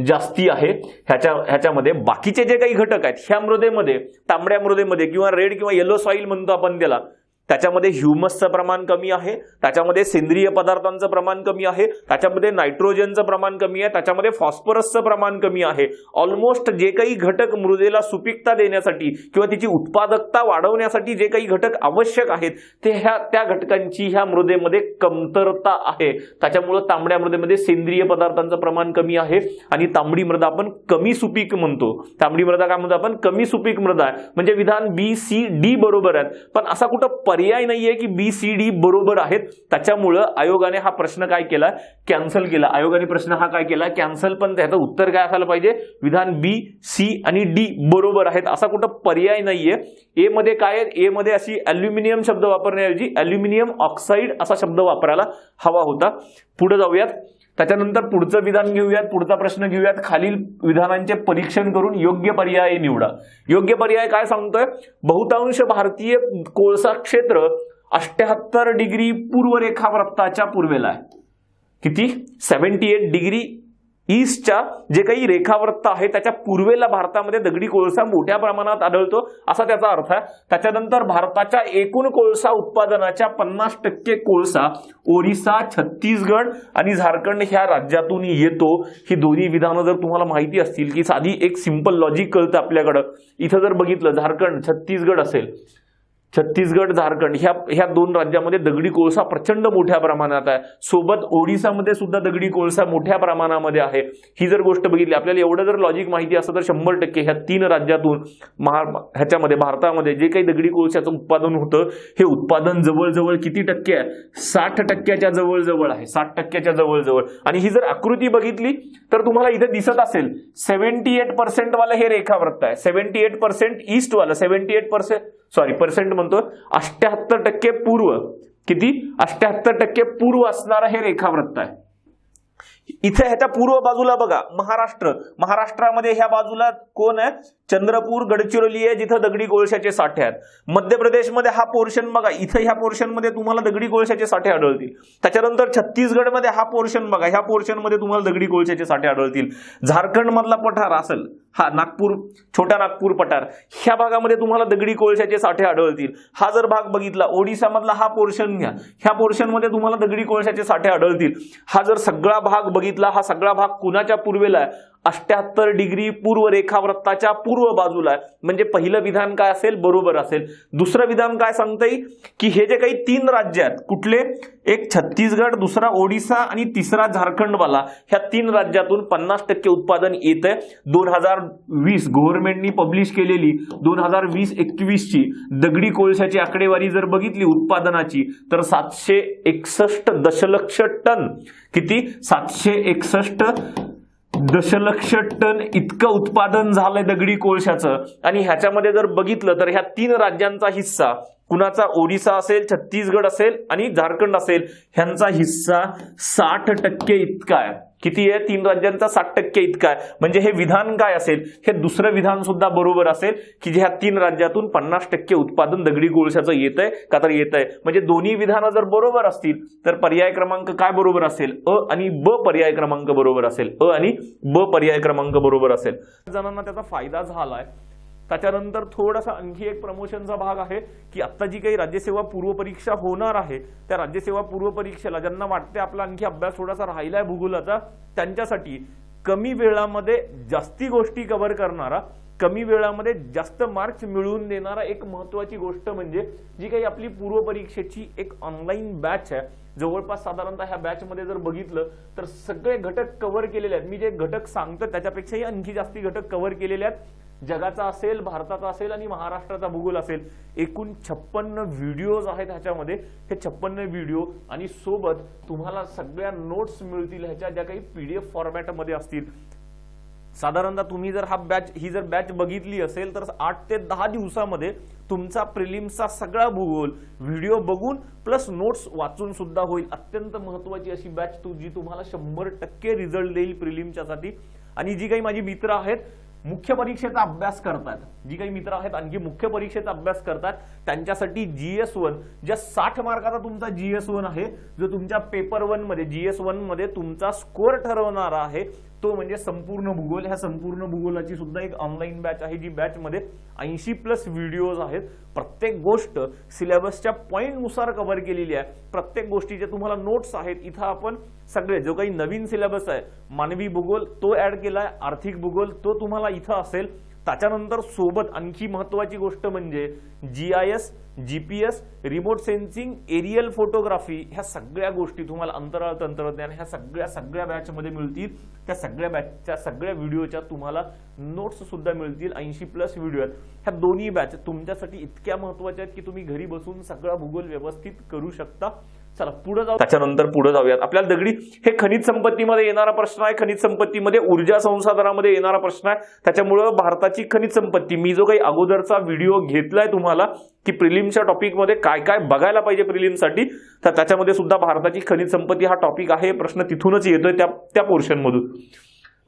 B: जास्ती आहे ह्याच्यामध्ये. बाकीचे जे काही घटक आहेत ह्या मृदेमध्ये, तांबड्या मृदेमध्ये किंवा रेड किंवा येलो सॉइल म्हणतो आपण त्याला, त्याच्यामध्ये ह्युमसचं प्रमाण कमी आहे, त्याच्यामध्ये सेंद्रिय पदार्थांचं प्रमाण कमी आहे, त्याच्यामध्ये नायट्रोजनचं प्रमाण कमी आहे, त्याच्यामध्ये फॉस्फरसचं प्रमाण कमी आहे. ऑलमोस्ट जे काही घटक मृदेला सुपीकता देण्यासाठी किंवा तिची उत्पादकता वाढवण्यासाठी जे काही घटक आवश्यक आहेत ते त्या घटकांची ह्या मृदेमध्ये कमतरता आहे. त्याच्यामुळे तांबड्या मृदेमध्ये सेंद्रिय पदार्थांचं प्रमाण कमी आहे आणि तांबडी मृदा आपण कमी सुपीक म्हणतो. तांबडी मृदा काय म्हणतो आपण? कमी सुपीक मृदा आहे. म्हणजे विधान बी, सी, डी बरोबर आहेत. पण असा कुठं पर्याय नाहीये की बी, सी, डी बरोबर आहेत. त्याच्यामुळं आयोगाने हा प्रश्न काय केला? कॅन्सल केला. आयोगाने प्रश्न हा काय केला? कॅन्सल. पण त्याचं उत्तर काय असायला पाहिजे? विधान बी, सी आणि डी बरोबर आहेत. असा कुठं पर्याय नाहीये. ए मध्ये काय आहे? ए मध्ये अशी अल्युमिनियम शब्द वापरण्याऐवजी अल्युमिनियम ऑक्साईड असा शब्द वापरायला हवा होता. पुढे जाऊयात. त्याच्यानंतर पुढचं विधान घेऊयात. पुढचा प्रश्न घेऊयात. खालील विधानांचे परीक्षण करून योग्य पर्याय निवडा. योग्य पर्याय काय सांगतोय? बहुतांश भारतीय कोळसा क्षेत्र 78 डिग्री पूर्व रेखावृत्ताच्या पूर्वेला आहे. किती? 78 डिग्री ईस्टच्या जे काही रेखावृत्त आहे त्याच्या पूर्वेला भारतामध्ये दगडी कोळसा मोठ्या प्रमाणात आढळतो असा त्याचा अर्थ आहे. त्याच्यानंतर भारताच्या एकूण कोळसा उत्पादनाच्या 50% कोळसा ओरिसा, छत्तीसगड आणि झारखंड ह्या राज्यातून येतो. ही दोन्ही विधानं जर तुम्हाला माहिती असतील की साधी एक सिंपल लॉजिक कळतं आपल्याकडं. इथं जर बघितलं झारखंड, छत्तीसगड असेल, छत्तीसगड, झारखंड ह्या दोन राज्यामध्ये दगडी कोळसा प्रचंड मोठ्या प्रमाणात आहे. सोबत ओडिसामध्ये सुद्धा दगडी कोळसा मोठ्या प्रमाणामध्ये आहे. ही जर गोष्ट बघितली, आपल्याला एवढं जर लॉजिक माहिती असतं तर 100% ह्या 3 राज्यातून ह्याच्यामध्ये भारतामध्ये जे काही दगडी कोळशाचं उत्पादन होतं हे उत्पादन जवळजवळ किती टक्के आहे? 60% जवळजवळ आहे. 60% जवळजवळ. आणि ही जर आकृती बघितली तर तुम्हाला इथे दिसत असेल 78% वाला हे रेखावृत्त आहे. 78% ईस्ट वाला, 78% पर्सेंट म्हणतो 78% पूर्व. किती? 78% पूर्व असणारा हे रेखावृत्त आहे. इथे ह्याच्या पूर्व बाजूला बघा महाराष्ट्र, महाराष्ट्रामध्ये ह्या बाजूला कोण आहे? चंद्रपूर, गडचिरोली आहे जिथं दगडी कोळशाचे साठे आहेत. मध्य प्रदेशमध्ये हा पोर्शन बघा, इथं ह्या पोर्शन मध्ये तुम्हाला दगडी कोळशाचे साठे आढळतील. त्याच्यानंतर छत्तीसगडमध्ये हा पोर्शन बघा, ह्या पोर्शन मध्ये तुम्हाला दगडी कोळशाचे साठे आढळतील. झारखंड मधला पठार असेल हा नागपूर, छोटा नागपूर पठार, ह्या भागामध्ये तुम्हाला दगडी कोळशाचे साठे आढळतील. हा जर भाग बघितला ओडिसा मधला हा पोर्शन घ्या, ह्या पोर्शन मध्ये तुम्हाला दगडी कोळशाचे साठे आढळतील. हा जर सगळा भाग बघितला, हा सगळा भाग कुणाच्या पूर्वेला आहे? 78 डिग्री पूर्व रेखावृत्ताच्या पूर्व बाजूला आहे. म्हणजे पहिलं विधान काय असेल? बरोबर असेल. दुसरं विधान काय सांगता येईल की हे जे काही 3 राज्य आहेत, कुठले? एक छत्तीसगड, दुसरा ओडिसा आणि तिसरा झारखंडवाला, ह्या 3 राज्यातून 50% उत्पादन येत आहे. 2020 गव्हर्नमेंटनी पब्लिश केलेली 2020-21 ची दगडी कोळशाची आकडेवारी जर बघितली उत्पादनाची, तर 761 दशलक्ष टन, किती? 761 दशलक्ष टन इतकं उत्पादन झालंय दगडी कोळशाचं. आणि ह्याच्यामध्ये जर बघितलं तर ह्या 3 राज्यांचा हिस्सा कुणाचा? ओडिसा असेल, छत्तीसगड असेल आणि झारखंड असेल, ह्यांचा हिस्सा 60% इतका आहे. किती आहे? 3 राज्यांचा 60% इतका आहे. म्हणजे हे विधान काय असेल? हे दुसरं विधान सुद्धा बरोबर असेल की ह्या 3 राज्यातून 50% उत्पादन दगडी कोळशाचं येत आहे. का तर येत आहे म्हणजे दोन्ही विधानं जर बरोबर असतील तर पर्याय क्रमांक काय बरोबर असेल? अ आणि ब पर्याय क्रमांक बरोबर असेल. अ आणि ब पर्याय क्रमांक बरोबर असेल. जणांना त्याचा फायदा झालाय. त्याच्यानंतर थोडासा आणखी एक प्रमोशनचा भाग आहे की आता जी काही राज्यसेवा पूर्व परीक्षा होणार आहे, त्या राज्यसेवा पूर्व परीक्षेला ज्यांना वाटते आपला आणखी अभ्यास थोडासा राहिलाय भूगोलाचा, त्यांच्यासाठी कमी वेळामध्ये जास्ती गोष्टी कव्हर करणारा, कमी वेळामध्ये जास्त मार्क्स मिळवून देणारा एक महत्वाची गोष्ट म्हणजे जी काही आपली पूर्व परीक्षेची एक ऑनलाईन बॅच आहे. जवळपास साधारणतः ह्या बॅच मध्ये जर बघितलं तर सगळे घटक कव्हर केलेले आहेत. मी जे घटक सांगतो त्याच्यापेक्षाही आणखी जास्ती घटक कव्हर केलेले आहेत. जगाचा असेल, भारताचा असेल आणि महाराष्ट्राचा भूगोल असेल. एकूण 56 व्हिडिओज आहेत ह्याच्यामध्ये. हे 56 व्हिडिओ आणि सोबत तुम्हाला सगळ्या नोट्स मिळतील ह्याच्या, ज्या काही PDF फॉर्मॅटमध्ये असतील. साधारणतः तुम्ही जर ही जर बॅच बघितली असेल तर 8 ते 10 दिवसामध्ये तुमचा प्रिलिम्सचा सगळा भूगोल व्हिडिओ बघून प्लस नोट्स वाचून सुद्धा होईल. अत्यंत महत्वाची अशी बॅच जी तुम्हाला 100% रिझल्ट देईल प्रिलिम्सच्यासाठी. आणि जी काही माझी मित्र आहेत मुख्य परीक्षेचा अभ्यास करतात, जी काही मित्र आहेत आणखी मुख्य परीक्षेचा अभ्यास करतात, त्यांच्यासाठी GS1 ज्या 60 मार्काचा तुमचा GS1 आहे, जो तुमच्या पेपर 1 मध्ये GS1 मध्ये तुमचा स्कोअर ठरवणारा आहे, तो म्हणजे संपूर्ण भूगोल. ह्या संपूर्ण भूगोलाची सुद्धा एक ऑनलाईन बॅच आहे, जी बॅच मध्ये 80+ व्हिडिओज आहेत. प्रत्येक गोष्ट सिलेबसच्या पॉइंट नुसार कव्हर केलेली आहे. प्रत्येक गोष्टीचे तुम्हाला नोट्स आहेत. इथं आपण सगळे जो काही नवीन सिलेबस आहे, मानवी भूगोल तो ऍड केलाय, आर्थिक भूगोल तो तुम्हाला इथं असेल. त्याच्यानंतर सोबत आणखी महत्वाची गोष्ट म्हणजे GIS, GPS, remote sensing, aerial photography, ह्या सगळ्या गोष्टी तुम्हाला अंतराळ तंत्रज्ञान ह्या सगळ्या बॅच मध्ये मिळतील. त्या सगळ्या बॅचच्या सगळ्या व्हिडिओच्या तुम्हाला नोट्स सुद्धा मिळतील. 80+ व्हिडिओ आहेत. ह्या दोन्ही बॅच तुमच्यासाठी इतक्या महत्वाच्या आहेत की तुम्ही घरी बसून सगळा भूगोल व्यवस्थित करू शकता. चला पुढे जाऊ. त्याच्यानंतर पुढे जाऊयात. आपल्याला दगडी हे खनिज संपत्तीमध्ये येणारा प्रश्न आहे. खनिज संपत्तीमध्ये ऊर्जा संसाधनामध्ये येणारा प्रश्न आहे. त्याच्यामुळे भारताची खनिज संपत्ती, मी जो काही अगोदरचा व्हिडिओ घेतलाय तुम्हाला की प्रिलिम्सच्या टॉपिक मध्ये काय काय बघायला पाहिजे प्रिलिम्ससाठी, तर त्याच्यामध्ये सुद्धा भारताची खनिज संपत्ती हा टॉपिक आहे. प्रश्न तिथूनच येतोय त्या पोर्शन मधून.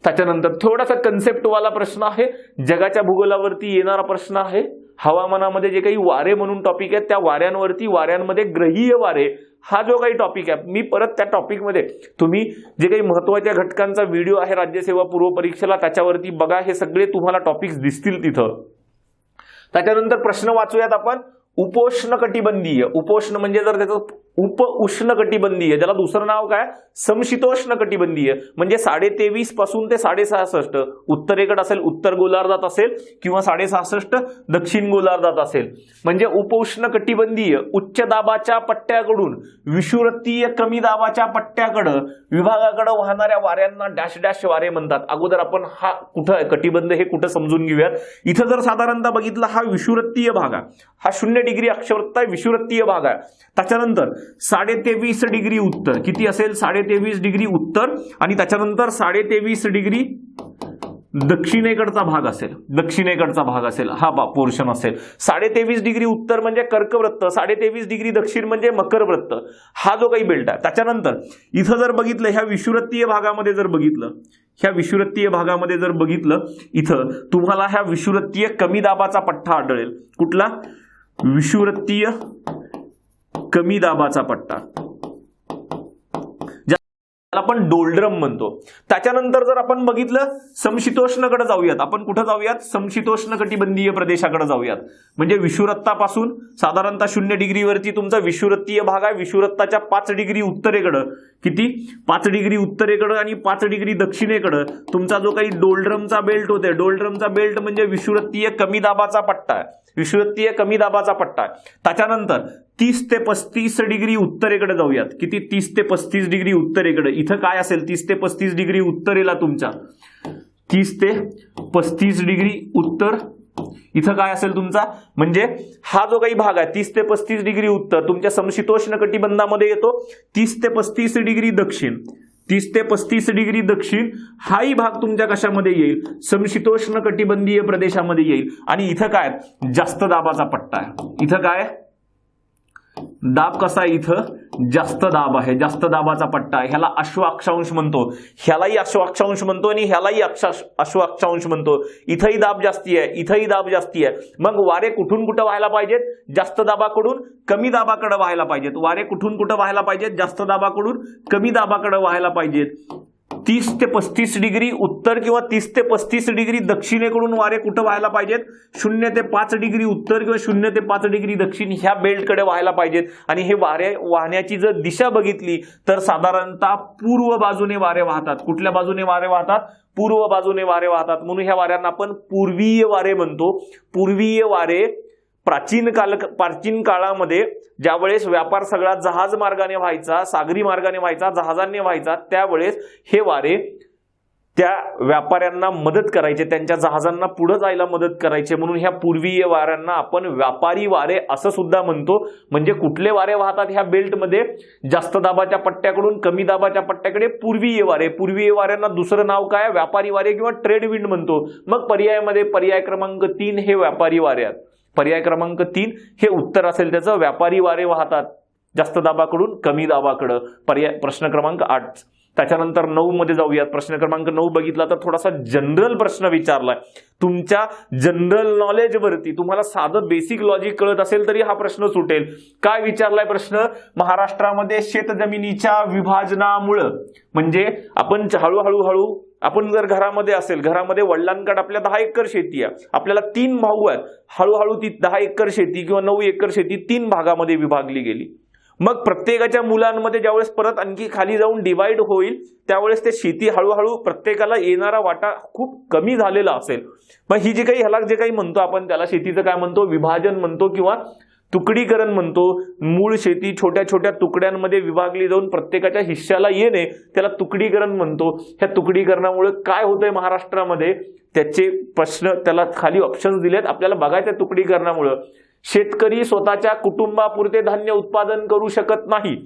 B: त्याच्यानंतर थोडासा कन्सेप्टवाला प्रश्न आहे. जगाच्या भूगोलावरती येणारा प्रश्न आहे. हवामानामध्ये जे काही वारे म्हणून टॉपिक आहेत, त्या वाऱ्यांमध्ये ग्रहीय वारे हा जो काही टॉपिक आहे, मी परत त्या टॉपिक मध्ये तुम्ही जे काही महत्वाच्या घटकांचा व्हिडिओ आहे राज्यसेवा पूर्व परीक्षेला त्याच्यावरती बघा. हे सगळे तुम्हाला टॉपिक्स दिसतील तिथं. त्याच्यानंतर प्रश्न वाचूयात आपण. उपोष्ण कटिबंधीय, उपोष्ण म्हणजे जर त्याचं उप उष्ण कटिबंधीय, ज्याला दुसरं नाव काय समशीतोष्ण कटिबंधीय, म्हणजे 23.5 पासून ते 66.5 उत्तरेकडे असेल, उत्तर गोलार्धात असेल किंवा 66 दक्षिण गोलार्धात असेल. म्हणजे उपोष्ण कटिबंधीय उच्च दाबाच्या पट्ट्याकडून विषुवृत्तीय कमी दाबाच्या पट्ट्याकडे विभागाकडे वाहणाऱ्या वाऱ्यांना डॅश डॅश वारे म्हणतात. अगोदर आपण हा कुठं कटिबंध हे कुठं समजून घेऊयात. इथं जर साधारणतः बघितलं हा विषुवृत्तीय भाग आहे, हा 0 डिग्री अक्षवृत्त विषुवृत्तीय भाग आहे. त्याच्यानंतर 23.5 डिग्री उत्तर, किती असेल 23.5 डिग्री उत्तर, आणि त्याच्यानंतर 23.5 डिग्री दक्षिणेकडचा भाग असेल, दक्षिणेकडचा भाग असेल, हा पोर्शन असेल. 23.5 डिग्री उत्तर म्हणजे कर्कवृत्त, 23.5 डिग्री दक्षिण म्हणजे मकरवृत्त, हा जो काही बेल्ट आहे. त्याच्यानंतर इथं जर बघितलं, ह्या विषुवृत्तीय भागामध्ये जर बघितलं, ह्या विषुवृत्तीय भागामध्ये जर बघितलं, इथं तुम्हाला ह्या विषुवृत्तीय कमी दाबाचा पट्टा आढळेल. कुठला? विषुवृत्तीय कमी दाबाचा पट्टा, आपण डोल्ड्रम म्हणतो. त्याच्यानंतर जर आपण बघितलं, समशीतोष्णकडे जाऊयात. आपण कुठं जाऊयात? समशीतोष्ण कटिबंधीय प्रदेशाकडे जाऊयात. म्हणजे विषुवृत्तापासून साधारणतः 0 डिग्रीवरती तुमचा विषुवृत्तीय भाग आहे. विषुवृत्ताच्या 5 डिग्री उत्तरेकडं, किती? 5 डिग्री उत्तरेकडं आणि 5 डिग्री दक्षिणेकडं तुमचा जो काही डोल्ड्रमचा बेल्ट होते, डोल्ड्रमचा बेल्ट म्हणजे विषुवृत्तीय कमी दाबाचा पट्टा आहे, विषुवृत्तीय कमी दाबाचा पट्टा आहे. त्याच्यानंतर 30 ते 35 डिग्री उत्तरेकडे जाऊयात. किती? 30 ते 35 डिग्री उत्तरेकडे. इथं काय असेल? 30 ते 35 डिग्री उत्तरेला तुमच्या 30 ते 35 डिग्री उत्तर, इथं काय असेल तुमचा? म्हणजे हा जो काही भाग आहे 30 ते 35 डिग्री उत्तर तुमच्या समशीतोष्ण कटिबंधामध्ये येतो. 30 ते 35 डिग्री दक्षिण, 30 ते 35 डिग्री दक्षिण हाही भाग तुमच्या कशामध्ये येईल? समशीतोष्ण कटिबंधीय प्रदेशामध्ये येईल. आणि इथं काय? जास्त दाबाचा पट्टा आहे. इथं काय? दाब कसा आहे? इथं जास्त दाब आहे, जास्त दाबाचा पट्टा आहे. ह्याला अश्व अक्षांश म्हणतो, ह्यालाही अश्व अक्षांश म्हणतो आणि ह्यालाही अश्व अक्षांश म्हणतो. इथंही दाब जास्ती आहे, इथंही दाब जास्ती आहे. मग वारे कुठून कुठं व्हायला पाहिजेत? जास्त दाबाकडून कमी दाबाकडे व्हायला पाहिजेत. वारे कुठून कुठं व्हायला पाहिजेत? जास्त दाबाकडून कमी दाबाकडे व्हायला पाहिजेत. 30 ते 35 डिग्री उत्तर किंवा 30 ते 35 डिग्री दक्षिणेकडून वारे कुठं व्हायला पाहिजेत? 0 ते 5 डिग्री उत्तर किंवा 0 ते 5 डिग्री दक्षिण ह्या बेल्टकडे व्हायला पाहिजेत. आणि हे वारे वाहण्याची जर दिशा बघितली तर साधारणतः पूर्व बाजूने वारे वाहतात. कुठल्या बाजूने वारे वाहतात? पूर्व बाजूने वारे वाहतात. म्हणून ह्या वाऱ्यांना आपण पूर्वीय वारे म्हणतो. पूर्वीय वारे प्राचीन काळामध्ये ज्यावेळेस व्यापार सगळा जहाज मार्गाने व्हायचा, सागरी मार्गाने व्हायचा, जहाजांनी व्हायचा, त्यावेळेस हे वारे त्या व्यापाऱ्यांना मदत करायचे, त्यांच्या जहाजांना पुढे जायला मदत करायचे. म्हणून ह्या पूर्वीय वाऱ्यांना आपण व्यापारी वारे असं सुद्धा म्हणतो. म्हणजे कुठले वारे वाहतात ह्या बेल्टमध्ये? जास्त दाबाच्या पट्ट्याकडून कमी दाबाच्या पट्ट्याकडे पूर्वीय वारे. पूर्वीय वाऱ्यांना दुसरं नाव काय? व्यापारी वारे किंवा ट्रेड विंड म्हणतो. मग पर्यायामध्ये पर्याय क्रमांक 3 हे व्यापारी वारे आहेत. पर्याय क्रमांक 3 हे उत्तर असेल त्याचं. व्यापारी वारे वाहतात जास्त दाबाकडून कमी दाबाकडं. पर्याय प्रश्न क्रमांक 8. त्याच्यानंतर 9 मध्ये जाऊयात. प्रश्न क्रमांक 9 बघितला तर थोडासा जनरल प्रश्न विचारलाय. तुमच्या जनरल नॉलेज वरती तुम्हाला साधं बेसिक लॉजिक कळत असेल तरी हा प्रश्न सुटेल. काय विचारलाय प्रश्न? महाराष्ट्रामध्ये शेतजमिनीच्या विभाजनामुळं, म्हणजे आपण हळूहळू आपण जर घरामध्ये असेल, घरामध्ये वडिलांकडे आपल्या 10 एकर शेती आहे, आपल्याला 3 भाऊ आहेत, हळूहळू ती 10 एकर शेती किंवा 9 एकर शेती 3 भागामध्ये विभागली गेली. मग प्रत्येकाच्या मुलांमध्ये ज्यावेळेस परत आणखी खाली जाऊन डिवाइड होईल त्यावेळेस ते शेती हळूहळू प्रत्येकाला येणारा वाटा खूप कमी झालेला असेल. मग ही जी काही ह्याला जे काही म्हणतो आपण त्याला शेतीचं काय म्हणतो? विभाजन म्हणतो किंवा तुकडीकरण म्हणतो. मूळ शेती छोट्या छोट्या तुकड्यांमध्ये विभागली जाऊन प्रत्येकाच्या हिश्श्याला येणे त्याला तुकडीकरण म्हणतो. ह्या तुकडीकरणामुळे काय होतंय महाराष्ट्रामध्ये त्याचे प्रश्न त्याला खाली ऑप्शन्स दिलेत, आपल्याला बघायचं. तुकडीकरणामुळे शेतकरी स्वतःच्या कुटुंबापुरते धान्य उत्पादन करू शकत नाही.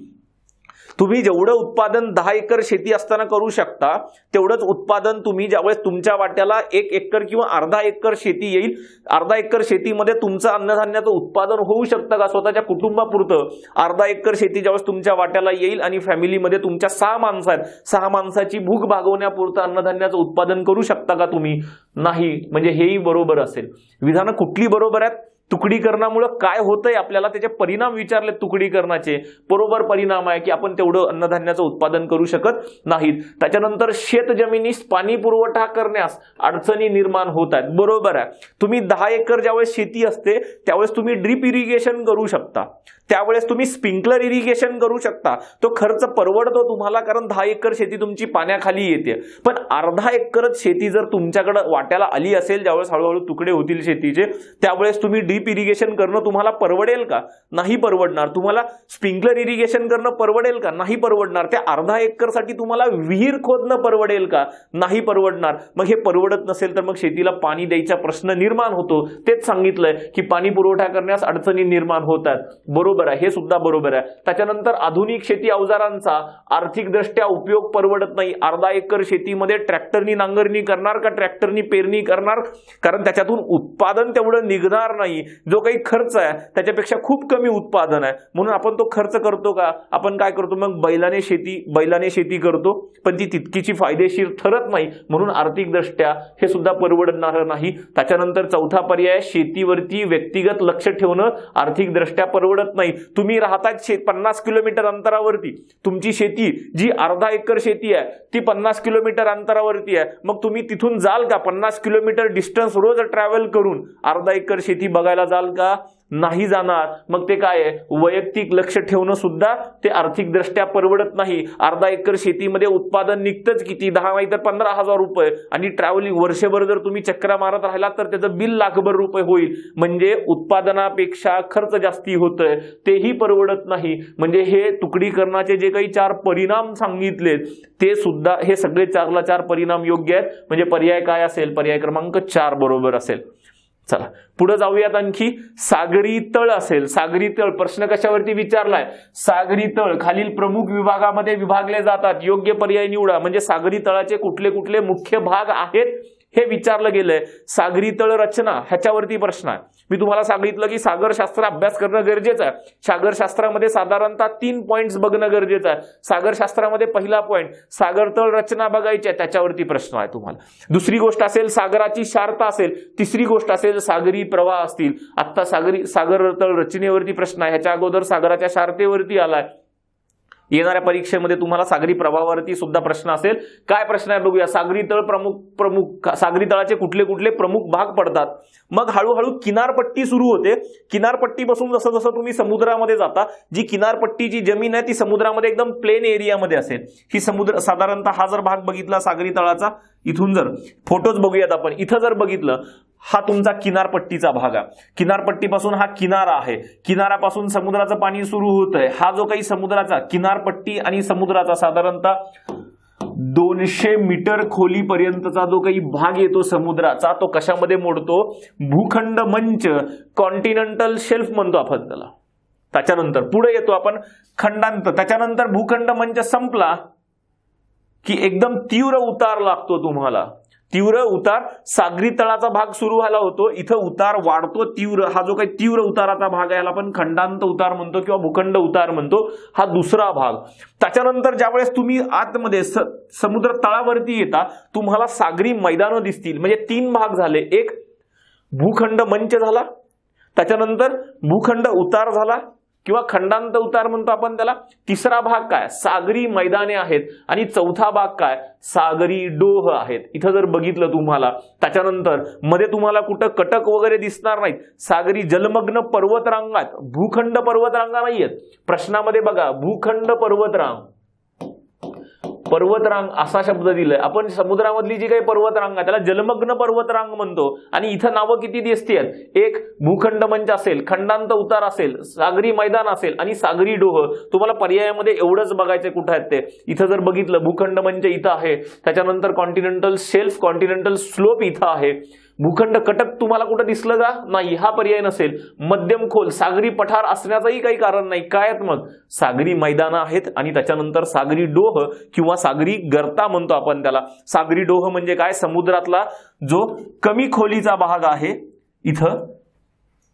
B: तुम्ही जेवढं उत्पादन 10 एकर शेती असताना करू शकता तेवढंच उत्पादन तुम्ही ज्यावेळेस तुमच्या वाट्याला 1 एकर किंवा अर्धा एकर शेती येईल, अर्धा एकर शेतीमध्ये तुमचं अन्नधान्याचं उत्पादन होऊ शकतं का? स्वतःच्या कुटुंबापुरतं अर्धा एकर शेती ज्यावेळेस तुमच्या वाट्याला येईल आणि फॅमिलीमध्ये तुमच्या 6 माणसं आहेत, 6 माणसाची भूक भागवण्यापुरतं अन्नधान्याचं उत्पादन करू शकता का तुम्ही? नाही. म्हणजे हेही बरोबर असेल. विधानं कुठली बरोबर आहेत? तुकडीकरणामुळे काय होतंय आपल्याला त्याचे परिणाम विचारले. तुकडीकरणाचे बरोबर परिणाम आहे की आपण तेवढं अन्नधान्याचं उत्पादन करू शकत नाहीत. त्याच्यानंतर शेतजमिनीस पाणी पुरवठा करण्यास अडचणी निर्माण होत आहेत. बरोबर आहे. तुम्ही 10 एकर ज्यावेळेस शेती असते त्यावेळेस तुम्ही ड्रीप इरिगेशन करू शकता, त्यावेळेस तुम्ही स्प्रिंकलर इरिगेशन करू शकता. तो खर्च परवडतो तुम्हाला कारण 10 एकर शेती तुमची पाण्याखाली येते. पण अर्धा एकरच शेती जर तुमच्याकडे वाट्याला आली असेल, ज्यावेळेस हळूहळू तुकडे होतील शेतीचे, त्यावेळेस तुम्ही ड्रीप इरिगेशन करणं तुम्हाला परवडेल का? नाही परवडणार. तुम्हाला स्प्रिंकलर इरिगेशन करणं परवडेल का? नाही परवडणार. त्या अर्धा एकरसाठी तुम्हाला विहीर खोदणं परवडेल का? नाही परवडणार. मग हे परवडत नसेल तर मग शेतीला पाणी द्यायचा प्रश्न निर्माण होतो. तेच सांगितलंय की पाणी पुरवठा करण्यास अडचणी निर्माण होतात. बरोबर बरोबर आहे, हे सुद्धा बरोबर आहे. त्याच्यानंतर आधुनिक शेती अवजारांचा आर्थिकदृष्ट्या उपयोग परवडत नाही. अर्धा एकर शेतीमध्ये ट्रॅक्टरनी नांगरणी करणार का ट्रॅक्टरनी पेरणी करणार, कारण त्याच्यातून उत्पादन तेवढं निघणार नाही. जो काही खर्च आहे त्याच्यापेक्षा खूप कमी उत्पादन आहे, म्हणून आपण तो खर्च करतो का? आपण काय करतो मग? बैलाने शेती करतो, पण ती तितकीची फायदेशीर ठरत नाही, म्हणून आर्थिकदृष्ट्या हे सुद्धा परवडणार नाही. त्याच्यानंतर चौथा पर्याय, शेतीवरती व्यक्तिगत लक्ष ठेवणं आर्थिकदृष्ट्या परवडत नाही. तुम्ही राहतात 50 किलोमीटर अंतरावरती, तुमची शेती जी अर्धा एकर शेती आहे ती 50 किलोमीटर अंतरावरती आहे, मग तुम्ही तिथून जाल का? 50 किलोमीटर डिस्टन्स रोज ट्रॅव्हल करून अर्धा एकर शेती बघायला जाल का? नाही जाणार. मग ते काय आहे? वैयक्तिक लक्ष ठेवणं सुद्धा ते आर्थिकदृष्ट्या परवडत नाही. अर्धा एकर शेतीमध्ये उत्पादन निघतंच किती? 10 नाही तर 15,000 रुपये, आणि ट्रॅव्हलिंग वर्षभर जर तुम्ही चक्रा मारत राहिलात तर त्याचं बिल लाखभर रुपये होईल. म्हणजे उत्पादनापेक्षा खर्च जास्ती होतोय, तेही परवडत नाही. म्हणजे हे तुकडीकरणाचे जे काही 4 परिणाम सांगितलेत ते सुद्धा, हे सगळे 4ला 4 परिणाम योग्य आहेत. म्हणजे पर्याय काय असेल? पर्याय क्रमांक 4 बरोबर असेल. चला पुढे जाऊयात. आणखी सागरी तळ असेल. सागरी तळ प्रश्न कशावरती विचारलाय? सागरी तळ खालील प्रमुख विभागामध्ये विभागले जातात, योग्य पर्याय निवडा. म्हणजे सागरी तळाचे कुठले कुठले मुख्य भाग आहेत हे विचारलं गेलंय. सागरी तळ रचना ह्याच्यावरती प्रश्न आहे. मी तुम्हाला सांगितलं की सागरशास्त्र अभ्यास करणं गरजेचं आहे. सागरशास्त्रामध्ये साधारणतः 3 पॉइंट्स बघणं गरजेचं आहे. सागरशास्त्रामध्ये पहिला पॉइंट सागर तळ रचना बघायची आहे, त्याच्यावरती प्रश्न आहे तुम्हाला. दुसरी गोष्ट असेल सागराची शारता असेल. तिसरी गोष्ट असेल सागरी प्रवाह असतील. आता सागर तळ रचनेवरती प्रश्न आहे, ह्याच्या अगोदर सागराच्या शारतेवरती आलाय. येणाऱ्या परीक्षेमध्ये तुम्हाला सागरी प्रवाहावरती सुद्धा प्रश्न असेल. काय प्रश्न आहे बघूया. सागरी तळ सागरी तळाचे कुठले कुठले प्रमुख भाग पडतात. मग हळूहळू किनारपट्टी सुरू होते. किनारपट्टीपासून जसं जसं तुम्ही समुद्रामध्ये जाता, जी किनारपट्टीची जमीन आहे ती समुद्रामध्ये एकदम प्लेन एरियामध्ये असेल. ही समुद्र साधारणतः हा जर भाग बघितला सागरी तळाचा, इथून जर फोटोज बघूयात आपण, इथं जर बघितलं हा तुमचा किनारपट्टीचा भाग आहे. किनारपट्टीपासून हा किनारा आहे. किनाऱ्यापासून समुद्राचं पाणी सुरू होत आहे. हा जो काही समुद्राचा किनारपट्टी आणि समुद्राचा साधारणतः 200 मीटर खोलीपर्यंतचा जो काही भाग येतो समुद्राचा, तो कशामध्ये मोडतो? भूखंड मंच, कॉन्टिनेंटल शेल्फ म्हणतो आपण त्याला. त्याच्यानंतर पुढे येतो आपण खंडांत. त्याच्यानंतर भूखंड मंच संपला की एकदम तीव्र उतार लागतो तुम्हाला. तीव्र उतार, सागरी तळाचा भाग सुरू व्हायला होतो, इथं उतार वाढतो तीव्र. हा जो काही तीव्र उताराचा भाग आहे याला आपण खंडांत उतार म्हणतो किंवा भूखंड उतार म्हणतो. हा दुसरा भाग. त्याच्यानंतर ज्यावेळेस तुम्ही आतमध्ये समुद्र तळावरती येता, तुम्हाला सागरी मैदानं दिसतील. म्हणजे 3 भाग झाले. एक भूखंड मंच झाला, त्याच्यानंतर भूखंड उतार झाला किंवा खंडांत उतार म्हणतो आपण त्याला. तिसरा भाग काय? सागरी मैदाने आहेत. आणि चौथा भाग काय? सागरी डोह आहेत. इथं जर बघितलं तुम्हाला, त्याच्यानंतर मध्ये तुम्हाला कुठं कटक वगैरे दिसणार नाहीत. सागरी जलमग्न पर्वतरांगात, भूखंड पर्वतरांगा नाहीयेत प्रश्नामध्ये. बघा भूखंड पर्वतरांग असा शब्द दिलाय आपण. समुद्रामधली जी काही पर्वतरांग आहे त्याला जलमग्न पर्वतरांग म्हणतो. आणि इथं नावं किती दिसतात? एक भूखंड मंच असेल, खंडांत उतार असेल, सागरी मैदान असेल आणि सागरी डोह. तुम्हाला पर्यायामध्ये एवढंच बघायचं कुठं आहेत ते. इथं जर बघितलं भूखंड मंच इथं आहे, त्याच्यानंतर कॉन्टिनेंटल शेल्फ, कॉन्टिनेंटल स्लोप इथं आहे. भूखंड कटक तुम्हाला कुठं दिसलं का? नाही, हा पर्याय नसेल. मध्यम खोल सागरी पठार असण्याचंही काही कारण नाही. काय आहेत मग? सागरी मैदानं आहेत. आणि त्याच्यानंतर सागरी डोह किंवा सागरी गर्ता म्हणतो आपण त्याला. सागरी डोह म्हणजे काय? समुद्रातला जो कमी खोलीचा भाग आहे इथं,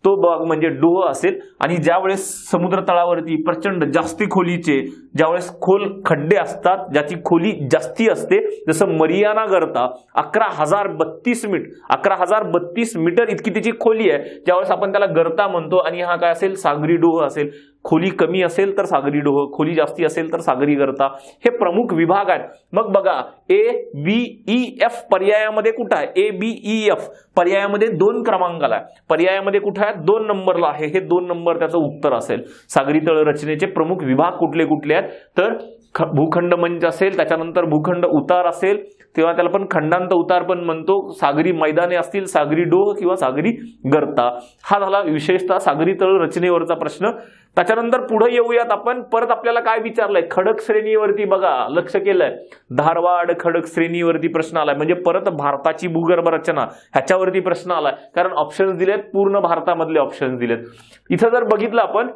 B: तो भाग म्हणजे डोह असेल. आणि ज्यावेळेस समुद्र तळावरती प्रचंड जास्ती खोलीचे ज्यावेळेस खोल खड्डे असतात, ज्याची खोली जास्ती असते, जसं मरियाना गर्ता 11,032 मीटर इतकी त्याची खोली आहे, ज्यावेळेस आपण त्याला गर्ता म्हणतो. आणि हा काय असेल? सागरी डोह असेल. खोली कमी असेल तर सागरी डोह, खोली जास्ती असेल तर सागरी गर्ता. हे प्रमुख विभाग आहेत. मग बघा ABEF पर्यायामध्ये कुठं आहे? ABEF पर्यायामध्ये 2 क्रमांकाला आहे. पर्यायामध्ये कुठं आहे? 2 नंबरला आहे. हे 2 नंबर त्याचं उत्तर असेल. सागरी तळ रचनेचे प्रमुख विभाग कुठले कुठले आहेत? तर भूखंड मंच असेल, त्याच्यानंतर भूखंड उतार असेल, तेव्हा त्याला पण खंडांत उतार पण म्हणतो. सागरी मैदाने असतील, सागरी डोह किंवा सागरी गर्ता. हा झाला विशेषतः सागरी तळ रचनेवरचा प्रश्न. त्याच्यानंतर पुढे येऊयात आपण. परत आपल्याला काय विचारलंय? खडक श्रेणीवरती बघा, लक्ष केलंय. धारवाड खडक श्रेणीवरती प्रश्न आलाय. म्हणजे परत भारताची भूगर्भ रचना ह्याच्यावरती प्रश्न आलाय. कारण ऑप्शन्स दिलेत, पूर्ण भारतामधले ऑप्शन्स दिलेत. इथं जर बघितलं आपण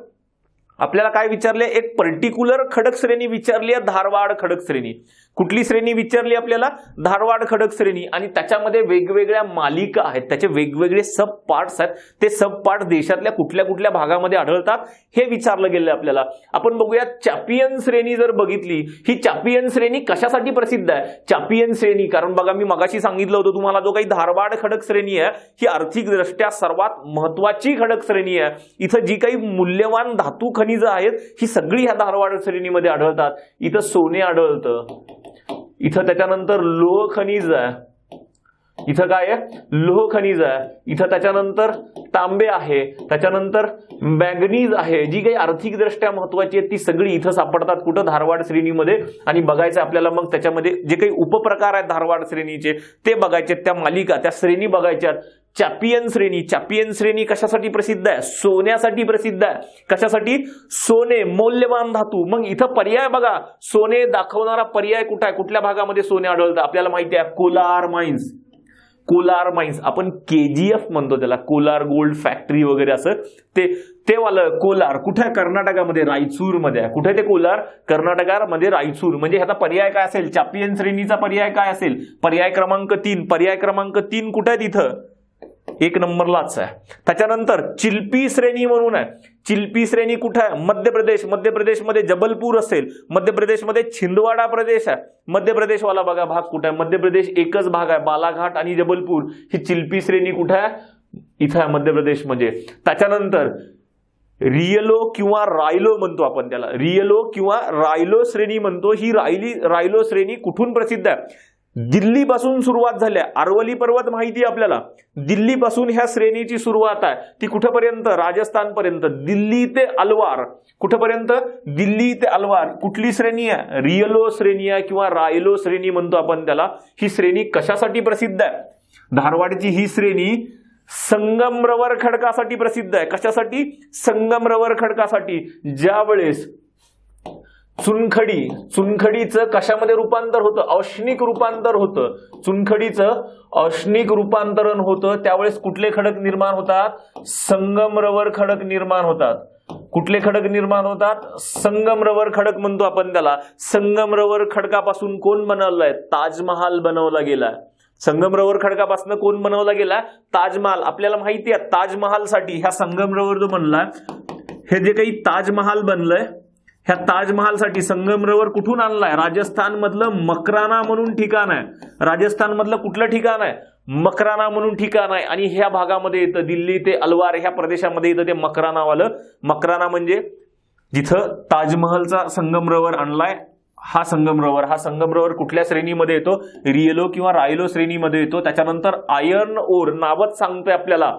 B: आपल्याला काय विचारले, एक पर्टिक्युलर खडक श्रेणी विचारली आहे, धारवाड खडक श्रेणी. कुठली श्रेणी विचारली आपल्याला, धारवाड खडक श्रेणी. आणि त्याच्यामध्ये वेगवेगळ्या मालिका आहेत, त्याचे वेगवेगळे सब पार्ट्स आहेत. ते सब पार्ट्स देशातल्या कुठल्या कुठल्या भागामध्ये आढळतात हे विचारलं गेलं आपल्याला. आपण बघूया चॅपियन श्रेणी जर बघितली, ही चॅपियन श्रेणी कशासाठी प्रसिद्ध आहे. चॅपियन श्रेणी कारण बघा मी मगाशी सांगितलं होतं तुम्हाला, जो काही धारवाड खडक श्रेणी आहे ही आर्थिक दृष्ट्या सर्वात महत्वाची खडक श्रेणी आहे. इथं जी काही मूल्यवान धातू खनिजं आहेत ही सगळी ह्या धारवाड श्रेणीमध्ये आढळतात. इथं सोने आढळतं, इथं त्याच्यानंतर लोह खनिज आहे, इथं काय आहे, लोह खनिज आहे, इथं त्याच्यानंतर तांबे आहे, त्याच्यानंतर मॅंगनीज आहे. जी काही आर्थिक दृष्ट्या महत्वाची आहेत ती सगळी इथं सापडतात. कुठं, धारवाड श्रेणीमध्ये. आणि बघायचं आपल्याला मग त्याच्यामध्ये जे काही उपप्रकार आहेत धारवाड श्रेणीचे ते बघायचे, त्या मालिका, त्या श्रेणी बघायच्या. चॅपियन श्रेणी, चॅपियन श्रेणी कशासाठी प्रसिद्ध आहे, सोन्यासाठी प्रसिद्ध आहे. कशासाठी, सोने, मौल्यवान धातू. मग इथं पर्याय बघा, सोने दाखवणारा पर्याय कुठं आहे, कुठल्या भागामध्ये सोने आढळतं आपल्याला माहिती आहे, कोलार माइन्स. कोलार माइन्स आपण KGF म्हणतो त्याला, कोलार गोल्ड फॅक्टरी वगैरे असं. ते वालं कोलार कुठे आहे, कर्नाटकामध्ये, रायचूर मध्ये आहे. कुठे ते कोलार, कर्नाटकामध्ये रायचूर. म्हणजे ह्याचा पर्याय काय असेल, चॅपियन श्रेणीचा पर्याय काय असेल, पर्याय क्रमांक 3. पर्याय क्रमांक 3 कुठे आहे, तिथं 1 नंबरलाच आहे. त्याच्यानंतर चिल्पी श्रेणी म्हणून आहे. चिल्पी श्रेणी कुठे आहे, मध्य प्रदेश. मध्य प्रदेशमध्ये जबलपूर असेल, मध्य प्रदेशमध्ये छिंदवाडा प्रदेश आहे. मध्य प्रदेशवाला बघा भाग कुठे आहे, मध्य प्रदेश एकच भाग आहे, बालाघाट आणि जबलपूर. ही चिल्पी श्रेणी कुठे आहे, इथं आहे मध्य प्रदेशमध्ये. त्याच्यानंतर रियलो किंवा रायलो म्हणतो आपण त्याला, रियलो किंवा रायलो श्रेणी म्हणतो. ही रायलो श्रेणी कुठून प्रसिद्ध आहे, दिल्लीपासून सुरुवात झाली आहे. अरवली पर्वत माहिती आहे आपल्याला, दिल्लीपासून ह्या श्रेणीची सुरुवात आहे. ती कुठपर्यंत, राजस्थानपर्यंत, दिल्ली ते अलवार. कुठपर्यंत, दिल्ली ते अलवार. कुठली श्रेणी आहे, रियलो श्रेणी आहे किंवा रायलो श्रेणी म्हणतो आपण त्याला. ही श्रेणी कशासाठी प्रसिद्ध आहे, धारवाडची ही श्रेणी संगमरवर खडकासाठी प्रसिद्ध आहे. कशासाठी, संगमरवर खडकासाठी. ज्यावेळेस चुनखडीचं कशामध्ये रूपांतर होतं, औष्णिक रूपांतर होतं. चुनखडीचं औष्णिक रूपांतरण होतं त्यावेळेस कुठले खडक निर्माण होतात, संगमरवर खडक निर्माण होतात. कुठले खडक निर्माण होतात, संगमरवर खडक म्हणतो आपण त्याला. संगमरवर खडकापासून कोण बनवलंय, ताजमहाल बनवला गेलाय. संगमरवर खडकापासून कोण बनवला गेला, ताजमहाल. आपल्याला माहिती आहे ताजमहालसाठी ह्या संगमरवर जो बनलाय, हे जे काही ताजमहाल बनलंय, ह्या ताजमहालसाठी संगमरवर कुठून आणलाय, राजस्थान मधलं मकराना म्हणून ठिकाण आहे. राजस्थान मधलं कुठलं ठिकाण आहे, मकराना म्हणून ठिकाण आहे. आणि ह्या भागामध्ये येतं, दिल्ली ते अलवार ह्या प्रदेशामध्ये येतं ते मकरानावालं. मकराना म्हणजे जिथं ताजमहलचा संगमरवर आणलाय हा संगमरवर कुठल्या श्रेणीमध्ये येतो, रियलो किंवा रायलो श्रेणीमध्ये येतो. त्याच्यानंतर आयर्न ओर नावच सांगतोय आपल्याला.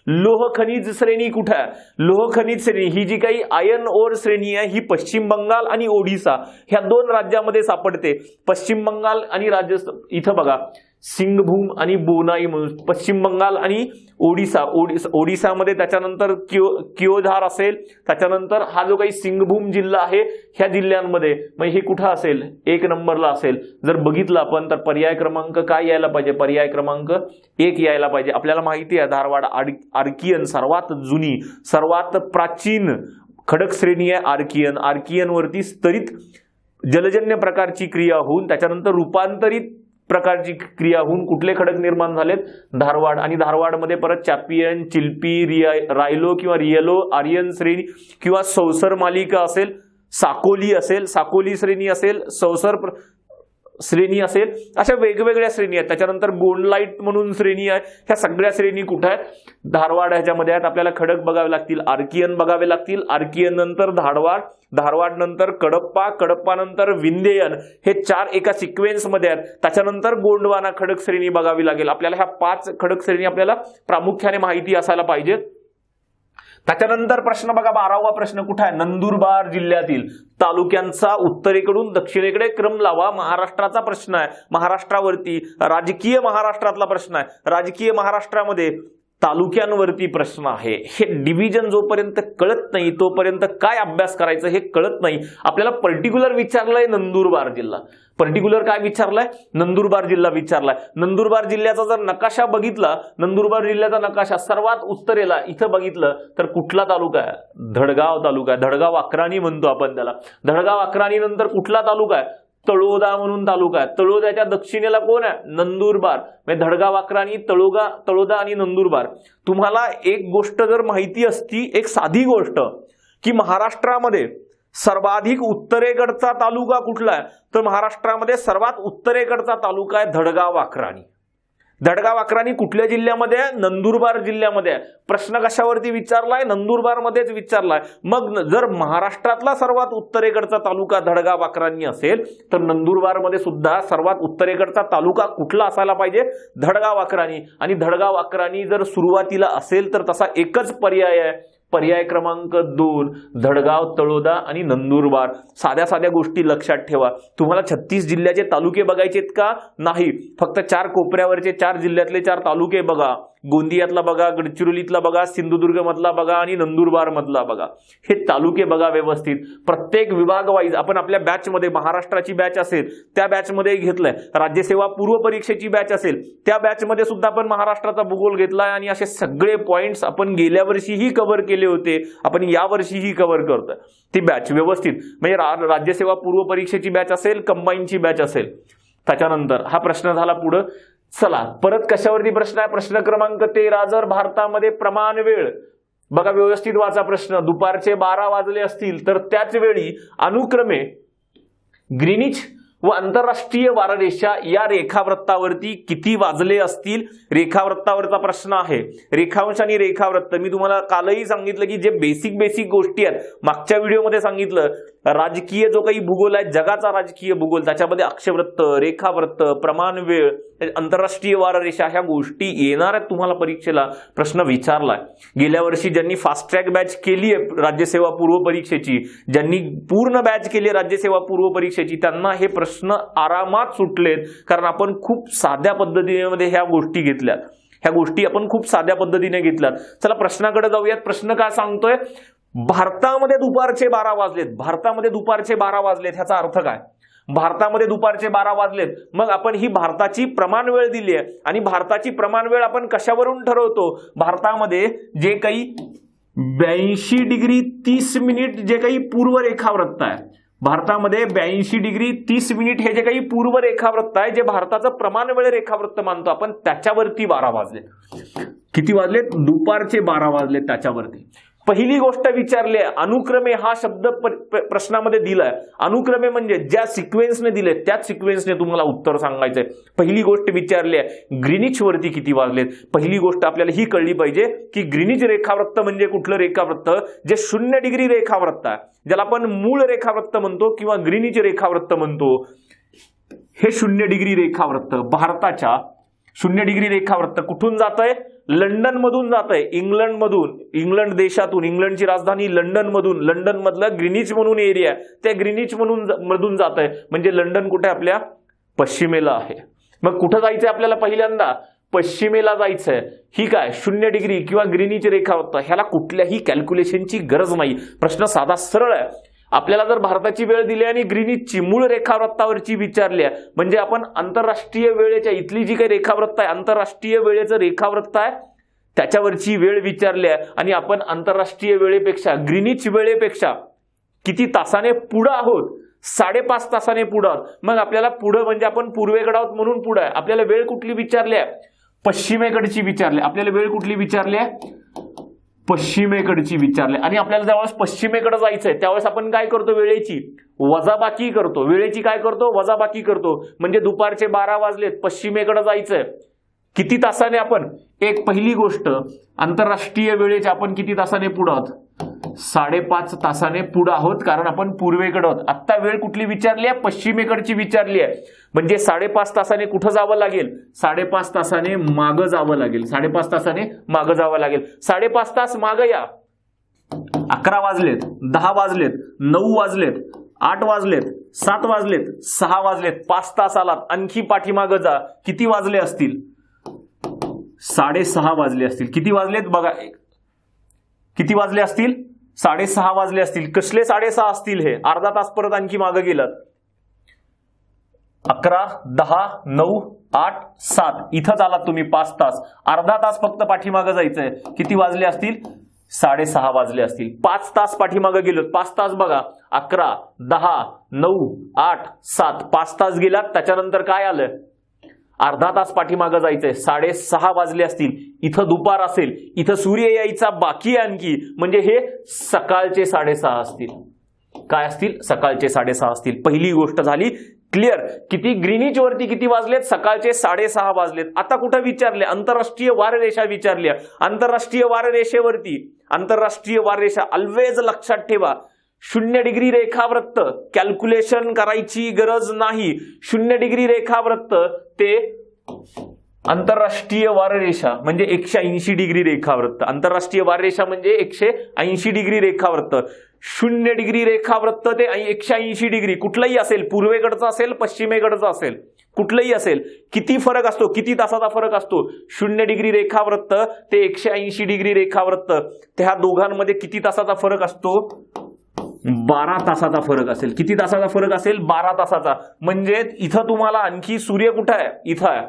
B: लोह खनिज श्रेणी कुठे आहे, लोह खनिज श्रेणी ही जी काही आयर्न ओर श्रेणी आहे ही पश्चिम बंगाल आणि ओडिसा ह्या 2 राज्यामध्ये सापडते. पश्चिम बंगाल आणि राजस्थान, इथं बघा सिंगभूम आणि बोनाई म्हणून, पश्चिम बंगाल आणि ओडिसामध्ये. त्याच्यानंतर किओझार असेल. त्याच्यानंतर हा जो काही सिंगभूम जिल्हा आहे ह्या जिल्ह्यांमध्ये, मग हे कुठं असेल, 1 नंबरला असेल. जर बघितलं आपण तर पर्याय क्रमांक काय यायला पाहिजे, पर्याय क्रमांक 1 यायला पाहिजे. आपल्याला माहिती आहे धारवाड आर्कियन सर्वात जुनी, सर्वात प्राचीन खडक श्रेणी आहे आर्कियन. आर्कियनवरती स्तरित जलजन्य प्रकारची क्रिया होऊन त्याच्यानंतर रूपांतरित प्रकारची क्रिया होऊन कुठले खडक निर्माण झालेत, धारवाड. आणि धारवाडमध्ये परत चॅपियन, चिल्पी, रायलो किंवा रियलो, आर्यन श्रेणी किंवा सौसर मालिका असेल, साकोली असेल, साकोली श्रेणी असेल, सौसर श्रेणी असेल, अशा वेगवेगळ्या श्रेणी आहेत. त्याच्यानंतर गोंडलाईट म्हणून श्रेणी आहे. ह्या सगळ्या श्रेणी कुठे आहेत, धारवाड ह्याच्यामध्ये आहेत. आपल्याला खडक बघावे लागतील, आर्कियन बघावे लागतील, आर्कियन नंतर धारवाड, धारवाड नंतर कडप्पा, कडप्पा नंतर विंध्ययन, हे 4 एका सिक्वेन्स मध्ये आहेत. त्याच्यानंतर गोंडवाना खडक श्रेणी बघावी लागेल आपल्याला. ह्या 5 खडक श्रेणी आपल्याला प्रामुख्याने माहिती असायला पाहिजे. त्याच्यानंतर प्रश्न बघा, 12वा प्रश्न कुठे आहे, नंदुरबार जिल्ह्यातील तालुक्यांचा उत्तरेकडून दक्षिणेकडे क्रम लावा. महाराष्ट्राचा प्रश्न आहे, महाराष्ट्रावरती राजकीय महाराष्ट्रातला प्रश्न आहे. राजकीय महाराष्ट्रामध्ये तालुक्यांवरती प्रश्न आहे. हे डिव्हिजन जोपर्यंत कळत नाही तोपर्यंत काय अभ्यास करायचं हे कळत नाही. आपल्याला पर्टिक्युलर विचारलंय नंदुरबार जिल्हा, पर्टिक्युलर काय विचारलाय, नंदुरबार जिल्हा विचारलाय. नंदुरबार जिल्ह्याचा जर नकाशा बघितला, नंदुरबार जिल्ह्याचा नकाशा सर्वात उत्तरेला इथं बघितलं तर कुठला तालुका आहे, धडगाव तालुका आहे. धडगाव अक्राणी म्हणतो आपण त्याला. धडगाव अक्राणी नंतर कुठला तालुका आहे, तळोदा म्हणून तालुका आहे. तळोद्याच्या दक्षिणेला कोण आहे, नंदुरबार. म्हणजे धडगाव अक्राणी, तळोदा आणि नंदुरबार. तुम्हाला एक गोष्ट जर माहिती असती, एक साधी गोष्ट, की महाराष्ट्रामध्ये सर्वाधिक उत्तरेकडचा तालुका कुठला आहे, तर महाराष्ट्रामध्ये सर्वात उत्तरेकडचा तालुका आहे धडगाव अक्राणी. धडगाव अक्राणी कुठल्या जिल्ह्यामध्ये आहे, नंदुरबार जिल्ह्यामध्ये आहे. प्रश्न कशावरती विचारलाय, नंदुरबारमध्येच विचारलाय. मग जर महाराष्ट्रातला सर्वात उत्तरेकडचा तालुका धडगाव अक्राणी असेल तर नंदुरबारमध्ये सुद्धा सर्वात उत्तरेकडचा तालुका कुठला असायला पाहिजे, धडगाव अक्राणी. आणि धडगाव अक्राणी जर सुरुवातीला असेल तर तसा एकच पर्याय आहे, पर्याय क्रमांक 2, धडगाव, तळोदा आणि नंदुरबार. साध्या साध्या गोष्टी लक्षात ठेवा. तुम्हाला 36 जिल्ह्याचे तालुके बघायचेत का, नाही, फक्त 4 कोपऱ्यावरचे 4 जिल्ह्यातले 4 तालुके बघा. गोंदियातला बघा, गडचिरोलीतला बघा, सिंधुदुर्ग मधला बघा आणि नंदुरबार मधला बघा. हे तालुके बघा व्यवस्थित. प्रत्येक विभाग वाईज आपण आपल्या बॅचमध्ये, महाराष्ट्राची बॅच असेल त्या बॅचमध्ये घेतलंय, राज्यसेवा पूर्व परीक्षेची बॅच असेल त्या बॅचमध्ये सुद्धा आपण महाराष्ट्राचा भूगोल घेतलाय. आणि असे सगळे पॉइंट्स आपण गेल्या वर्षीही कव्हर केले होते, आपण या वर्षीही कव्हर करतोय. ती बॅच व्यवस्थित, म्हणजे राज्यसेवा पूर्व परीक्षेची बॅच असेल, कंबाईनची बॅच असेल. त्याच्यानंतर हा प्रश्न झाला. पुढे चला, परत कशावरती प्रश्न आहे, प्रश्न क्रमांक 13. जर भारतामध्ये प्रमाण वेळ, बघा व्यवस्थित वाचा प्रश्न, दुपारचे 12 वाजले असतील तर त्याच वेळी अनुक्रमे ग्रीनिच व आंतरराष्ट्रीय वाररेषा या रेखावृत्तावरती किती वाजले असतील. रेखावृत्तावरचा प्रश्न आहे. रेखांश आणि रेखावृत्त मी तुम्हाला कालही सांगितलं की जे बेसिक गोष्टी आहेत, मागच्या व्हिडिओमध्ये सांगितलं, राजकीय जो काही भूगोल आहे, जगाचा राजकीय भूगोल, त्याच्यामध्ये अक्षवृत्त, रेखावृत्त, प्रमाण वेळ, आंतरराष्ट्रीय वाररेषा ह्या गोष्टी येणार आहेत तुम्हाला परीक्षेला. प्रश्न विचारलाय. गेल्या वर्षी ज्यांनी फास्ट ट्रॅक बॅच केली आहे राज्यसेवा पूर्व परीक्षेची, ज्यांनी पूर्ण बॅच केली राज्यसेवा पूर्व परीक्षेची, त्यांना हे प्रश्न आरामात सुटलेत, कारण आपण खूप साध्या पद्धतीने ह्या गोष्टी घेतल्यात. ह्या गोष्टी आपण खूप साध्या पद्धतीने घेतल्यात. चला प्रश्नाकडे जाऊयात. प्रश्न काय सांगतोय, भारतामध्ये दुपारचे 12 वाजलेत. भारतामध्ये दुपारचे 12 वाजलेत ह्याचा अर्थ काय, भारतामध्ये दुपारचे 12 वाजलेत. मग आपण ही भारताची प्रमाण वेळ दिली आहे आणि भारताची प्रमाण वेळ आपण कशावरून ठरवतो, भारतामध्ये जे काही 82 डिग्री 30 मिनिट जे काही पूर्व रेखावृत्त आहे, भारतामध्ये 82 डिग्री 30 मिनिट हे जे काही पूर्व रेखावृत्त आहे, जे भारताचं प्रमाण वेळ रेखावृत्त मानतो आपण, त्याच्यावरती 12 वाजले. किती वाजलेत, दुपारचे 12 वाजलेत त्याच्यावरती. पहिली गोष्ट विचारली आहे, अनुक्रमे हा शब्द प्रश्नामध्ये दिलाय. अनुक्रमे म्हणजे ज्या सिक्वेन्सने दिले त्याच सिक्वेन्सने तुम्हाला उत्तर सांगायचंय. पहिली गोष्ट विचारली आहे, ग्रीनिच वरती किती वाजलेत. पहिली गोष्ट आपल्याला ही कळली पाहिजे की ग्रीनिच रेखावृत्त म्हणजे कुठलं रेखावृत्त, जे 0 डिग्री रेखावृत्त आहे, ज्याला आपण मूळ रेखावृत्त म्हणतो किंवा ग्रीनिच रेखावृत्त म्हणतो. हे 0 डिग्री रेखावृत्त भारताच्या 0 डिग्री रेखावृत्त कुठून जात आहे, लंडन मधून जात आहे, इंग्लंड मधून, इंग्लंड देशातून, इंग्लंडची राजधानी लंडन मधून, लंडन मधलं ग्रीनिच म्हणून एरिया, त्या ग्रीनिच मधून जात आहे. म्हणजे लंडन कुठे, आपल्या पश्चिमेला आहे. मग कुठं जायचंय आपल्याला, पहिल्यांदा पश्चिमेला जायचंय. ही काय 0 डिग्री किंवा ग्रीनिच रेखावृत्त, ह्याला कुठल्याही कॅल्क्युलेशनची गरज नाही. प्रश्न साधा सरळ आहे. आपल्याला जर भारताची वेळ दिली आणि ग्रीनिचची मूळ रेखावृत्तावरची विचारली आहे, म्हणजे आपण आंतरराष्ट्रीय वेळेच्या, इथली जी काही रेखावृत्त आहे, आंतरराष्ट्रीय वेळेचं रेखावृत्त आहे, त्याच्यावरची वेळ विचारली आहे. आणि आपण आंतरराष्ट्रीय वेळेपेक्षा, ग्रीनिच वेळेपेक्षा किती तासाने पुढे आहोत, 5.5 तासाने पुढे आहोत. मग आपल्याला पुढे म्हणजे आपण पूर्वेकडे आहोत म्हणून पुढे आहे. आपल्याला वेळ कुठली विचारली आहे, पश्चिमेकडची विचारली. आपल्याला वेळ कुठली विचारली आहे, पश्चिमेकडची विचारले. आणि आपल्याला ज्यावेळेस पश्चिमेकडे जायचंय त्यावेळेस आपण काय करतो, वेळेची वजाबाकी करतो. वेळेची काय करतो, वजाबाकी करतो. म्हणजे दुपारचे 12 वाजलेत, पश्चिमेकडे जायचंय, किती तासाने आपण, एक पहिली गोष्ट आंतरराष्ट्रीय वेळेच्या आपण किती तासाने पुढे आहोत, 5.5 तासाने पुढे आहोत, कारण आपण पूर्वेकडे आहोत. आता वेळ कुठली विचारली आहे, पश्चिमेकडची विचारली आहे. म्हणजे 5.5 तासाने कुठं जावं लागेल, 5.5 तासाने मागं जावं लागेल. 5.5 तासाने मागं जावं लागेल. 5.5 तास मागं या. 11 वाजलेत, 10 वाजलेत, 9 वाजलेत, 8 वाजलेत, 7 वाजलेत, 6 वाजलेत, 5 तास आलात. आणखी पाठीमागं जा, किती वाजले असतील, 6:30 वाजले असतील. किती वाजलेत बघा, किती वाजले असतील? 6:30 वाजले असतील. कसले 6:30 असतील? हे अर्धा तास परत आणखी मागे गेलात. 11, 10, 9, 8, 7 इथंच आलात तुम्ही. 5 तास, अर्धा तास फक्त पाठीमागं जायचंय. किती वाजले असतील? 6:30 वाजले असतील. 5 तास पाठीमागं गेलो. 5 तास बघा, 11, 10, 9, 8, 7 5 तास गेलात. त्याच्यानंतर काय आलं? अर्धा तास पाठीमागं जायचंय. 6:30 वाजले असतील. इथं दुपार असेल, इथं सूर्य यायचा बाकी आणखी, म्हणजे हे सकाळचे 6:30 असतील. काय असतील? सकाळचे 6:30 असतील. पहिली गोष्ट झाली क्लिअर. किती ग्रीनिच वरती किती वाजलेत? सकाळचे 6:30 वाजलेत. आता कुठं विचारले? आंतरराष्ट्रीय वाररेषा विचारली. आंतरराष्ट्रीय वाररेषेवरती, आंतरराष्ट्रीय वाररेषा ऑलवेज लक्षात ठेवा, 0 डिग्री रेखावृत्त कॅल्क्युलेशन करायची गरज नाही. 0 डिग्री रेखावृत्त ते आंतरराष्ट्रीय वाररेषा म्हणजे 180 डिग्री रेखावृत्त. आंतरराष्ट्रीय वाररेषा म्हणजे 180 डिग्री रेखावृत्त. 0 डिग्री रेखावृत्त ते 180 डिग्री कुठलंही असेल, पूर्वेकडचं असेल, पश्चिमेकडचं असेल, कुठलंही असेल. किती फरक असतो? किती तासाचा फरक असतो? 0 डिग्री रेखावृत्त ते 180 डिग्री रेखावृत्त, त्या दोघांमध्ये किती तासाचा फरक असतो? 12 तासाचा फरक असेल. किती तासाचा फरक असेल? 12 तासाचा. म्हणजे इथं तुम्हाला आणखी सूर्य कुठं आहे? इथं आहे.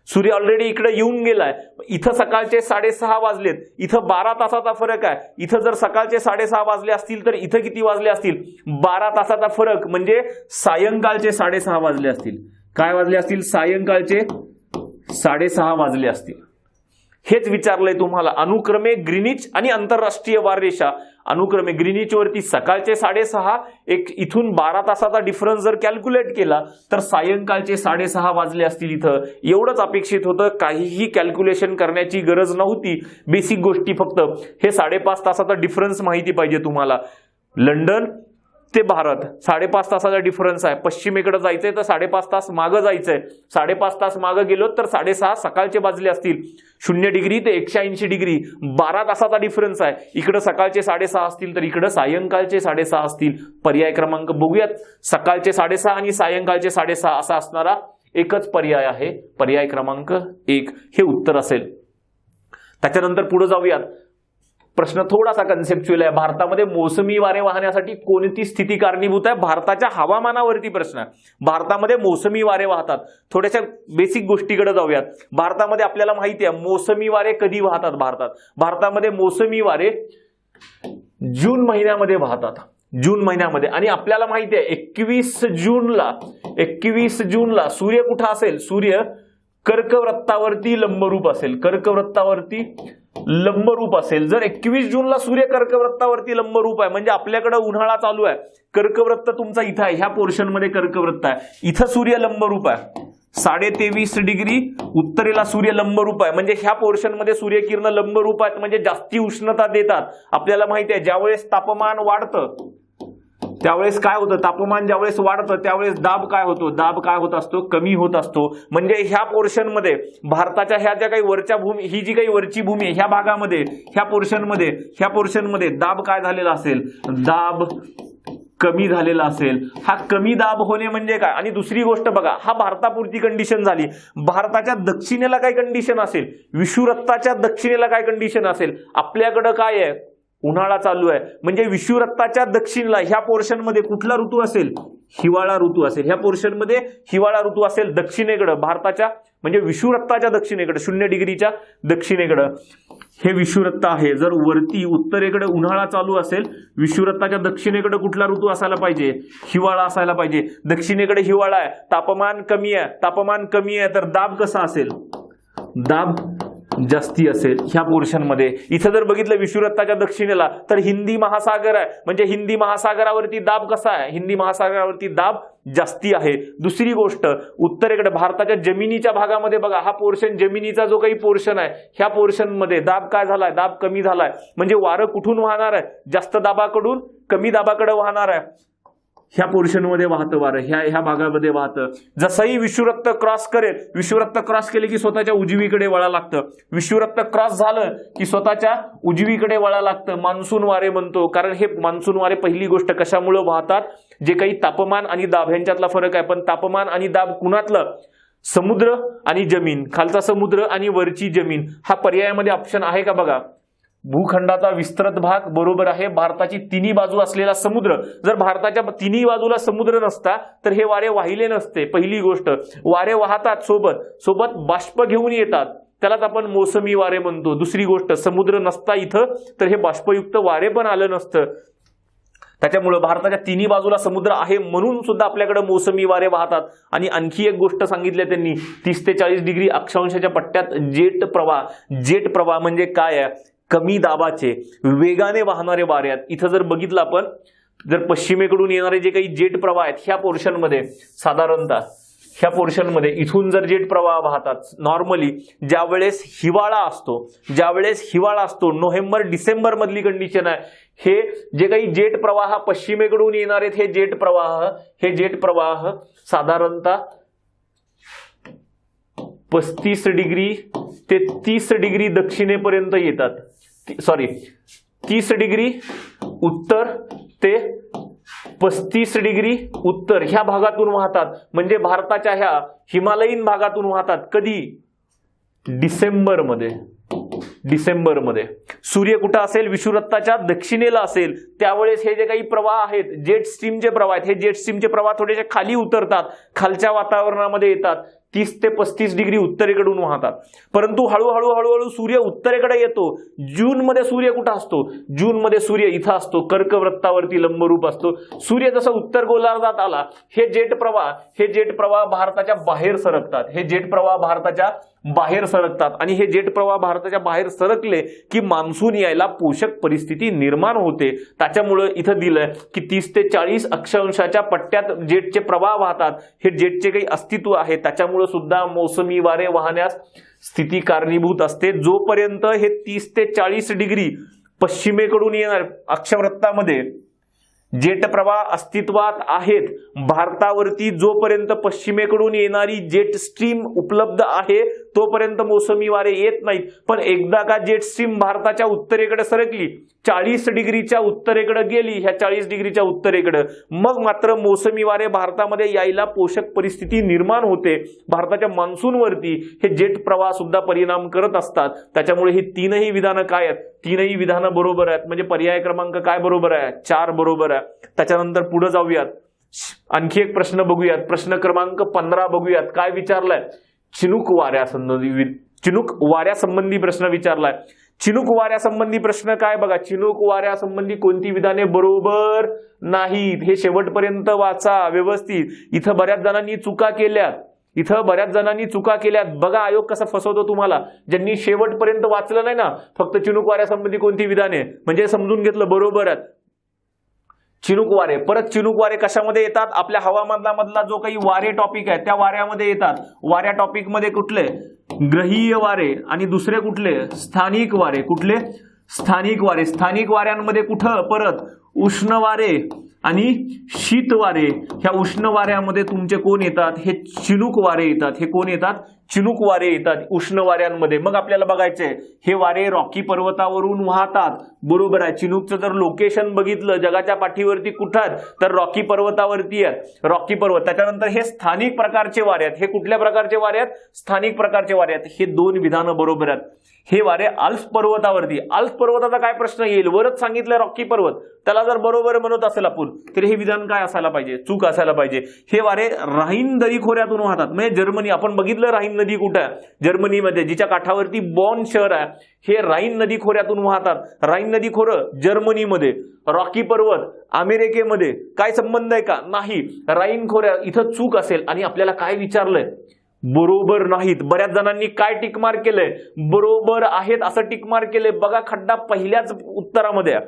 B: सूर्य ऑलरेडी इकडे येऊन गेलाय. इथं सकाळचे 6:30 वाजलेत. इथं 12 तासाचा फरक आहे. इथं जर सकाळचे 6:30 वाजले असतील तर इथं किती वाजले असतील? 12 तासाचा फरक, म्हणजे सायंकाळचे 6:30 वाजले असतील. काय वाजले असतील? सायंकाळचे 6:30 वाजले असतील. हेच विचारलंय तुम्हाला. अनुक्रमे ग्रीनिच आणि आंतरराष्ट्रीय वाररेषा. अनुक्रमे ग्रीनिच वरती सकाळचे 6:30, एक इथून 12 तासाचा डिफरन्स जर कॅल्क्युलेट केला तर सायंकाळचे 6:30 वाजले असतील. इथं एवढंच अपेक्षित होतं. काहीही कॅल्क्युलेशन करण्याची गरज नव्हती. बेसिक गोष्टी फक्त हे 5.5 तासाचा डिफरन्स माहिती पाहिजे तुम्हाला. लंडन ते भारत 5.5 तासाचा डिफरन्स आहे. पश्चिमेकडे जायचंय तर 5.5 तास मागं जायचंय. 5.5 तास मागं गेलो तर 6:30 सकाळचे वाजले असतील. 0 डिग्री ते 180 डिग्री 12 तासाचा डिफरन्स आहे. इकडे सकाळचे 6:30 असतील तर इकडे सायंकाळचे 6:30 असतील. पर्याय क्रमांक बघूयात. सकाळचे 6:30 आणि सायंकाळचे 6:30 असा असणारा एकच पर्याय आहे. पर्याय क्रमांक 1 हे उत्तर असेल. त्याच्यानंतर पुढे जाऊयात. प्रश्न थोडासा कन्सेप्च्युअल आहे. भारतामध्ये मोसमी वारे वाहण्यासाठी कोणती स्थिती कारणीभूत आहे? भारताच्या हवामानावरती प्रश्न आहे. भारतामध्ये मोसमी वारे वाहतात. थोड्याशा बेसिक गोष्टीकडे जाऊयात. भारतामध्ये आपल्याला माहिती आहे मोसमी वारे कधी वाहतात. भारतामध्ये मोसमी वारे जून महिन्यामध्ये वाहतात. जून महिन्यामध्ये. आणि आपल्याला माहिती आहे 21 जूनला सूर्य कुठं असेल? सूर्य कर्कवृत्तावरती लंबरूप असेल. कर्कवृत्तावरती लंबरूप असेल. जर 21 जूनला सूर्य कर्कवृत्तावरती लंबरूप आहे म्हणजे आपल्याकडे उन्हाळा चालू आहे. कर्कवृत्त तुमचा इथं आहे. ह्या पोर्शन मध्ये कर्कवृत्त आहे. इथं सूर्य लंबरूप आहे. 23.5 डिग्री उत्तरेला सूर्य लंबरूप आहे. म्हणजे ह्या पोर्शन मध्ये सूर्यकिरण लंबरूप आहेत म्हणजे जास्ती उष्णता देतात. आपल्याला माहिती आहे ज्यावेळेस तापमान वाढतं त्यावेळेस काय होतं? तापमान ज्यावेळेस वाढतं त्यावेळेस दाब काय होतो? दाब काय होत असतो? कमी होत असतो. म्हणजे ह्या पोर्शन मध्ये भारताच्या ह्या ज्या काही वरच्या भूमी, ही जी काही वरची भूमी ह्या भागामध्ये, ह्या पोर्शन मध्ये दाब काय झालेला असेल? दाब कमी झालेला असेल. हा कमी दाब होणे म्हणजे काय? आणि दुसरी गोष्ट बघा, हा भारतापुरती कंडिशन झाली. भारताच्या दक्षिणेला काय कंडिशन असेल? विषुववृत्ताच्या दक्षिणेला काय कंडिशन असेल? आपल्याकडे काय आहे? उन्हाळा चालू आहे. म्हणजे विषुववृत्ताच्या दक्षिणेला ह्या पोर्शन मध्ये कुठला ऋतू असेल? हिवाळा ऋतू असेल. ह्या पोर्शन मध्ये हिवाळा ऋतू असेल. दक्षिणेकडे भारताच्या म्हणजे विषुववृत्ताच्या दक्षिणेकडे 0 डिग्रीच्या दक्षिणेकडे हे विषुववृत्त आहे. जर वरती उत्तरेकडे उन्हाळा चालू असेल, विषुववृत्ताच्या दक्षिणेकडे कुठला ऋतू असायला पाहिजे? हिवाळा असायला पाहिजे. दक्षिणेकडे हिवाळा आहे, तापमान कमी आहे, तर दाब कसा असेल? दाब जास्ती असेल ह्या पोर्शन मध्ये. इथं जर बघितलं विषुववृत्ताच्या दक्षिणेला तर हिंदी महासागर आहे. म्हणजे हिंदी महासागरावरती दाब कसा आहे? हिंदी महासागरावरती दाब जास्ती आहे. दुसरी गोष्ट उत्तरेकडे भारताच्या जमिनीच्या भागामध्ये बघा, हा पोर्शन जमिनीचा जो काही पोर्शन आहे ह्या पोर्शन मध्ये दाब काय झालाय? दाब कमी झालाय. म्हणजे वारं कुठून वाहणार आहे? जास्त दाबाकडून कमी दाबाकडे वाहणार आहे. ह्या पोर्शन मध्ये वाहतं वारं, ह्या भागामध्ये वाहतं. जसंही विषुववृत्त क्रॉस करेल, विषुववृत्त क्रॉस केले की स्वतःच्या उजवीकडे वळा लागतं. विषुववृत्त क्रॉस झालं की स्वतःच्या उजवीकडे वळा लागतं. मान्सून वारे म्हणतो. कारण हे मान्सून वारे पहिली गोष्ट कशामुळे वाहतात? जे काही तापमान आणि दाब यांच्यातला फरक आहे. पण तापमान आणि दाब कुणातलं? समुद्र आणि जमीन, खालचा समुद्र आणि वरची जमीन, हा पर्यायामध्ये ऑप्शन आहे का बघा. भूखंडाचा विस्तृत भाग बरोबर आहे. भारताची तिन्ही बाजू असलेला समुद्र, जर भारताच्या तिन्ही बाजूला समुद्र नसता तर हे वारे वाहिले नसते. पहिली गोष्ट, वारे वाहतात सोबत बाष्प घेऊन येतात, त्यालाच आपण मोसमी वारे म्हणतो. दुसरी गोष्ट, समुद्र नसता इथं तर हे बाष्पयुक्त वारे पण आलं नसतं. त्याच्यामुळे भारताच्या तिन्ही बाजूला समुद्र आहे म्हणून सुद्धा आपल्याकडे मोसमी वारे वाहतात. आणि आणखी एक गोष्ट सांगितली त्यांनी, 30 ते 40 डिग्री अक्षांशाच्या पट्ट्यात जेट प्रवाह म्हणजे काय आहे, कमी दाबाचे वेगाने वाहणारे वारे आहेत. इथं जर बघितलं आपण, जर पश्चिमेकडून येणारे जे काही जेट प्रवाह आहेत, ह्या पोर्शनमध्ये साधारणतः ह्या पोर्शनमध्ये इथून जर जेट प्रवाह वाहतात, नॉर्मली ज्यावेळेस हिवाळा असतो, नोव्हेंबर डिसेंबर मधली कंडिशन आहे, हे जे काही जेट प्रवाह पश्चिमेकडून येणार आहेत, हे जेट प्रवाह साधारणतः 35 डिग्री ते 30 डिग्री दक्षिणेपर्यंत येतात. 30 डिग्री उत्तर ते 35 डिग्री उत्तर ह्या भागातून वाहतात. म्हणजे भारताच्या ह्या हिमालयीन भागातून वाहतात. कधी? डिसेंबरमध्ये. सूर्य कुठं असेल? विषुववृत्ताच्या दक्षिणेला असेल. त्यावेळेस हे जे काही प्रवाह आहेत, जेट स्ट्रीमचे प्रवाह आहेत, हे जेट स्ट्रीमचे प्रवाह थोडेसे खाली उतरतात, खालच्या वातावरणामध्ये येतात, 30 ते 35 डिग्री उत्तरेकडून वाहतात. परंतु हळूहळू सूर्य उत्तरेकडे येतो. जूनमध्ये सूर्य कुठं असतो? जूनमध्ये सूर्य इथं असतो, कर्कवृत्तावरती लंबरूप असतो. सूर्य जसा उत्तर गोलार्धात आला, हे जेट प्रवाह भारताच्या बाहेर सरकतात. आणि हे जेट प्रवाह भारताच्या बाहेर सरकले की मान्सून यायला पोषक परिस्थिती निर्माण होते. त्याच्यामुळे इथं दिलंय की 30 ते 40 अक्षांशाच्या पट्ट्यात जेटचे प्रवाह वाहतात. हे जेटचे काही अस्तित्व आहे, त्याच्यामुळे सुद्धा मोसमी वारे वाहण्यास स्थिती कारणीभूत असते. जोपर्यंत हे 30 ते 40 डिग्री पश्चिमेकडून येणार अक्षवृत्तामध्ये जेट प्रवाह अस्तित्वात आहेत, भारतावरती जोपर्यंत पश्चिमेकडून येणारी जेट स्ट्रीम उपलब्ध आहे तोपर्यंत मोसमी वारे येत नाहीत. पण एकदा का जेट स्ट्रीम भारताच्या उत्तरेकडे सरकली, 40 डिग्रीच्या उत्तरेकडे गेली, ह्या 40 डिग्रीच्या उत्तरेकडे, मग मात्र मोसमी वारे भारतामध्ये यायला पोषक परिस्थिती निर्माण होते. भारताच्या मान्सूनवरती हे जेट प्रवाह सुद्धा परिणाम करत असतात. त्याच्यामुळे ही तीनही विधानं काय आहेत? तीनही विधानं बरोबर आहेत. म्हणजे पर्याय क्रमांक काय बरोबर आहे? 4 बरोबर आहे. त्याच्यानंतर पुढे जाऊयात, आणखी एक प्रश्न बघूयात. प्रश्न क्रमांक 15 बघूयात. काय विचारलाय? चिनूक वाऱ्यासंबंधी प्रश्न विचारलाय. चिनूक वाऱ्यासंबंधी प्रश्न काय बघा. चिनूक वाऱ्यासंबंधी कोणती विधाने बरोबर नाहीत हे शेवटपर्यंत वाचा व्यवस्थित. इथं बऱ्याच जणांनी चुका केल्यात. बघा आयोग कसा फसवतो तुम्हाला. ज्यांनी शेवटपर्यंत वाचलं नाही ना, फक्त चिनूक वाऱ्यासंबंधी कोणती विधाने म्हणजे समजून घेतलं बरोबर आहेत. चिनूक वारे, परत चिनूक वारे कशामध्ये येतात? आपल्या हवामानामधला जो काही वारे टॉपिक आहे त्या वाऱ्यामध्ये येतात. वाऱ्या टॉपिक मध्ये कुठले? ग्रहीय वारे आणि दुसरे कुठले? स्थानिक वारे. कुठले? स्थानिक वारे. स्थानिक वाऱ्यांमध्ये कुठं? परत उष्ण वारे आणि शीत वारे. ह्या उष्ण वाऱ्यामध्ये तुमचे कोण येतात? हे चिनूक वारे येतात. हे कोण येतात? चिनूक वारे येतात उष्ण वाऱ्यांमध्ये. मग आपल्याला बघायचंय हे वारे रॉकी पर्वतावरून वाहतात. बरोबर आहे. चिनूकचं जर लोकेशन बघितलं जगाच्या पाठीवरती कुठं, तर रॉकी पर्वतावरती आहेत. रॉकी पर्वत. त्याच्यानंतर हे स्थानिक प्रकारचे वारे आहेत. हे कुठल्या प्रकारचे वारे आहेत? स्थानिक प्रकारचे वारे आहेत. हे 2 विधानं बरोबर आहेत. हे वारे आल्प्स पर्वतावरती. आल्प्स पर्वताचा काय प्रश्न येईल? वरच सांगितलं रॉकी पर्वत, त्याला जर बरोबर म्हणत असेल आपण तर हे विधान काय असायला पाहिजे? चूक असायला पाहिजे. हे वारे राईन नदी खोऱ्यातून वाहतात. म्हणजे जर्मनी, आपण बघितलं राईन नदी कुठं आहे? जर्मनीमध्ये, जिच्या काठावरती बॉन शहर आहे, हे राईन नदी खोऱ्यातून वाहतात. राईन नदी खोरं जर्मनीमध्ये, रॉकी पर्वत अमेरिकेमध्ये. काय संबंध आहे का? नाही. राईन खोऱ्या इथं चूक असेल. आणि आपल्याला काय विचारलंय? बरोबर नाहीत. बऱ्याच जणांनी काय टिक मार्क केलंय? बरोबर आहेत असं टिक मार्क केलंय. बघा खड्डा पहिल्याच उत्तरामध्ये,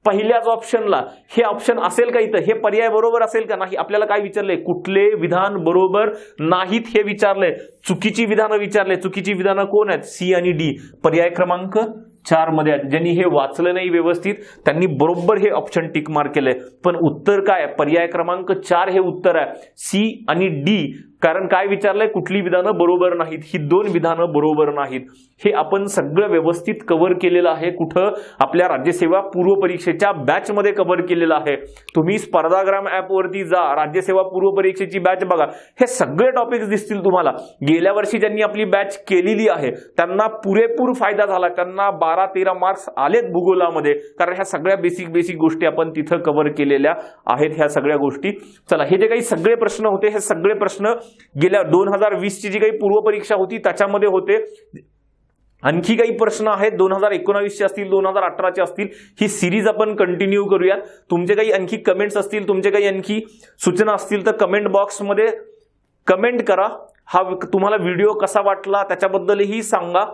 B: पहिल्याच ऑप्शनला. हे ऑप्शन असेल का इथं? हे पर्याय बरोबर असेल का? नाही. आपल्याला काय विचारलंय? कुठले विधान बरोबर नाहीत हे विचारलंय. चुकीची विधानं विचारले. चुकीची विधानं कोण आहेत? सी आणि डी. पर्याय क्रमांक 4 मध्ये आहेत. ज्यांनी हे वाचलं नाही व्यवस्थित त्यांनी बरोबर हे ऑप्शन टिक मार्क केलंय. पण उत्तर काय? पर्याय क्रमांक 4 हे उत्तर आहे. सी आणि डी कारण काय विचारलंय, कुठली विधानं बरोबर नाहीत, ही 2 विधानं बरोबर नाहीत. हे आपण सगळं व्यवस्थित कव्हर केलेलं आहे. कुठं? आपल्या राज्यसेवा पूर्व परीक्षेच्या बॅच मध्ये कव्हर केलेलं आहे. तुम्ही स्पर्धाग्राम ऍप वरती जा, राज्यसेवा पूर्व परीक्षेची बॅच बघा, हे सगळे टॉपिक्स दिसतील तुम्हाला. गेल्या वर्षी ज्यांनी आपली बॅच केलेली आहे त्यांना पुरेपूर फायदा झाला, त्यांना 12-13 मार्क्स आलेत भूगोलामध्ये, कारण ह्या सगळ्या बेसिक गोष्टी आपण तिथं कव्हर केलेल्या आहेत. ह्या सगळ्या गोष्टी, चला, हे जे काही सगळे प्रश्न होते, हे सगळे प्रश्न गेल्या 2020 ची जी काही पूर्व परीक्षा होती त्याच्यामध्ये होते. आणखी काही प्रश्न आहेत 2019 चे असतील, 2018 चे असतील. ही सिरीज आपण कंटिन्यू करूयात. तुमचे काही आणखी कमेंट्स असतील, तुमचे काही आणखी सूचना असतील तर कमेंट बॉक्समध्ये कमेंट करा. हा तुम्हाला व्हिडिओ कसा वाटला त्याच्याबद्दलही सांगा.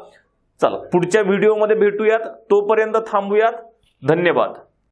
B: चला, पुढच्या व्हिडिओमध्ये भेटूयात. तोपर्यंत थांबूयात. धन्यवाद.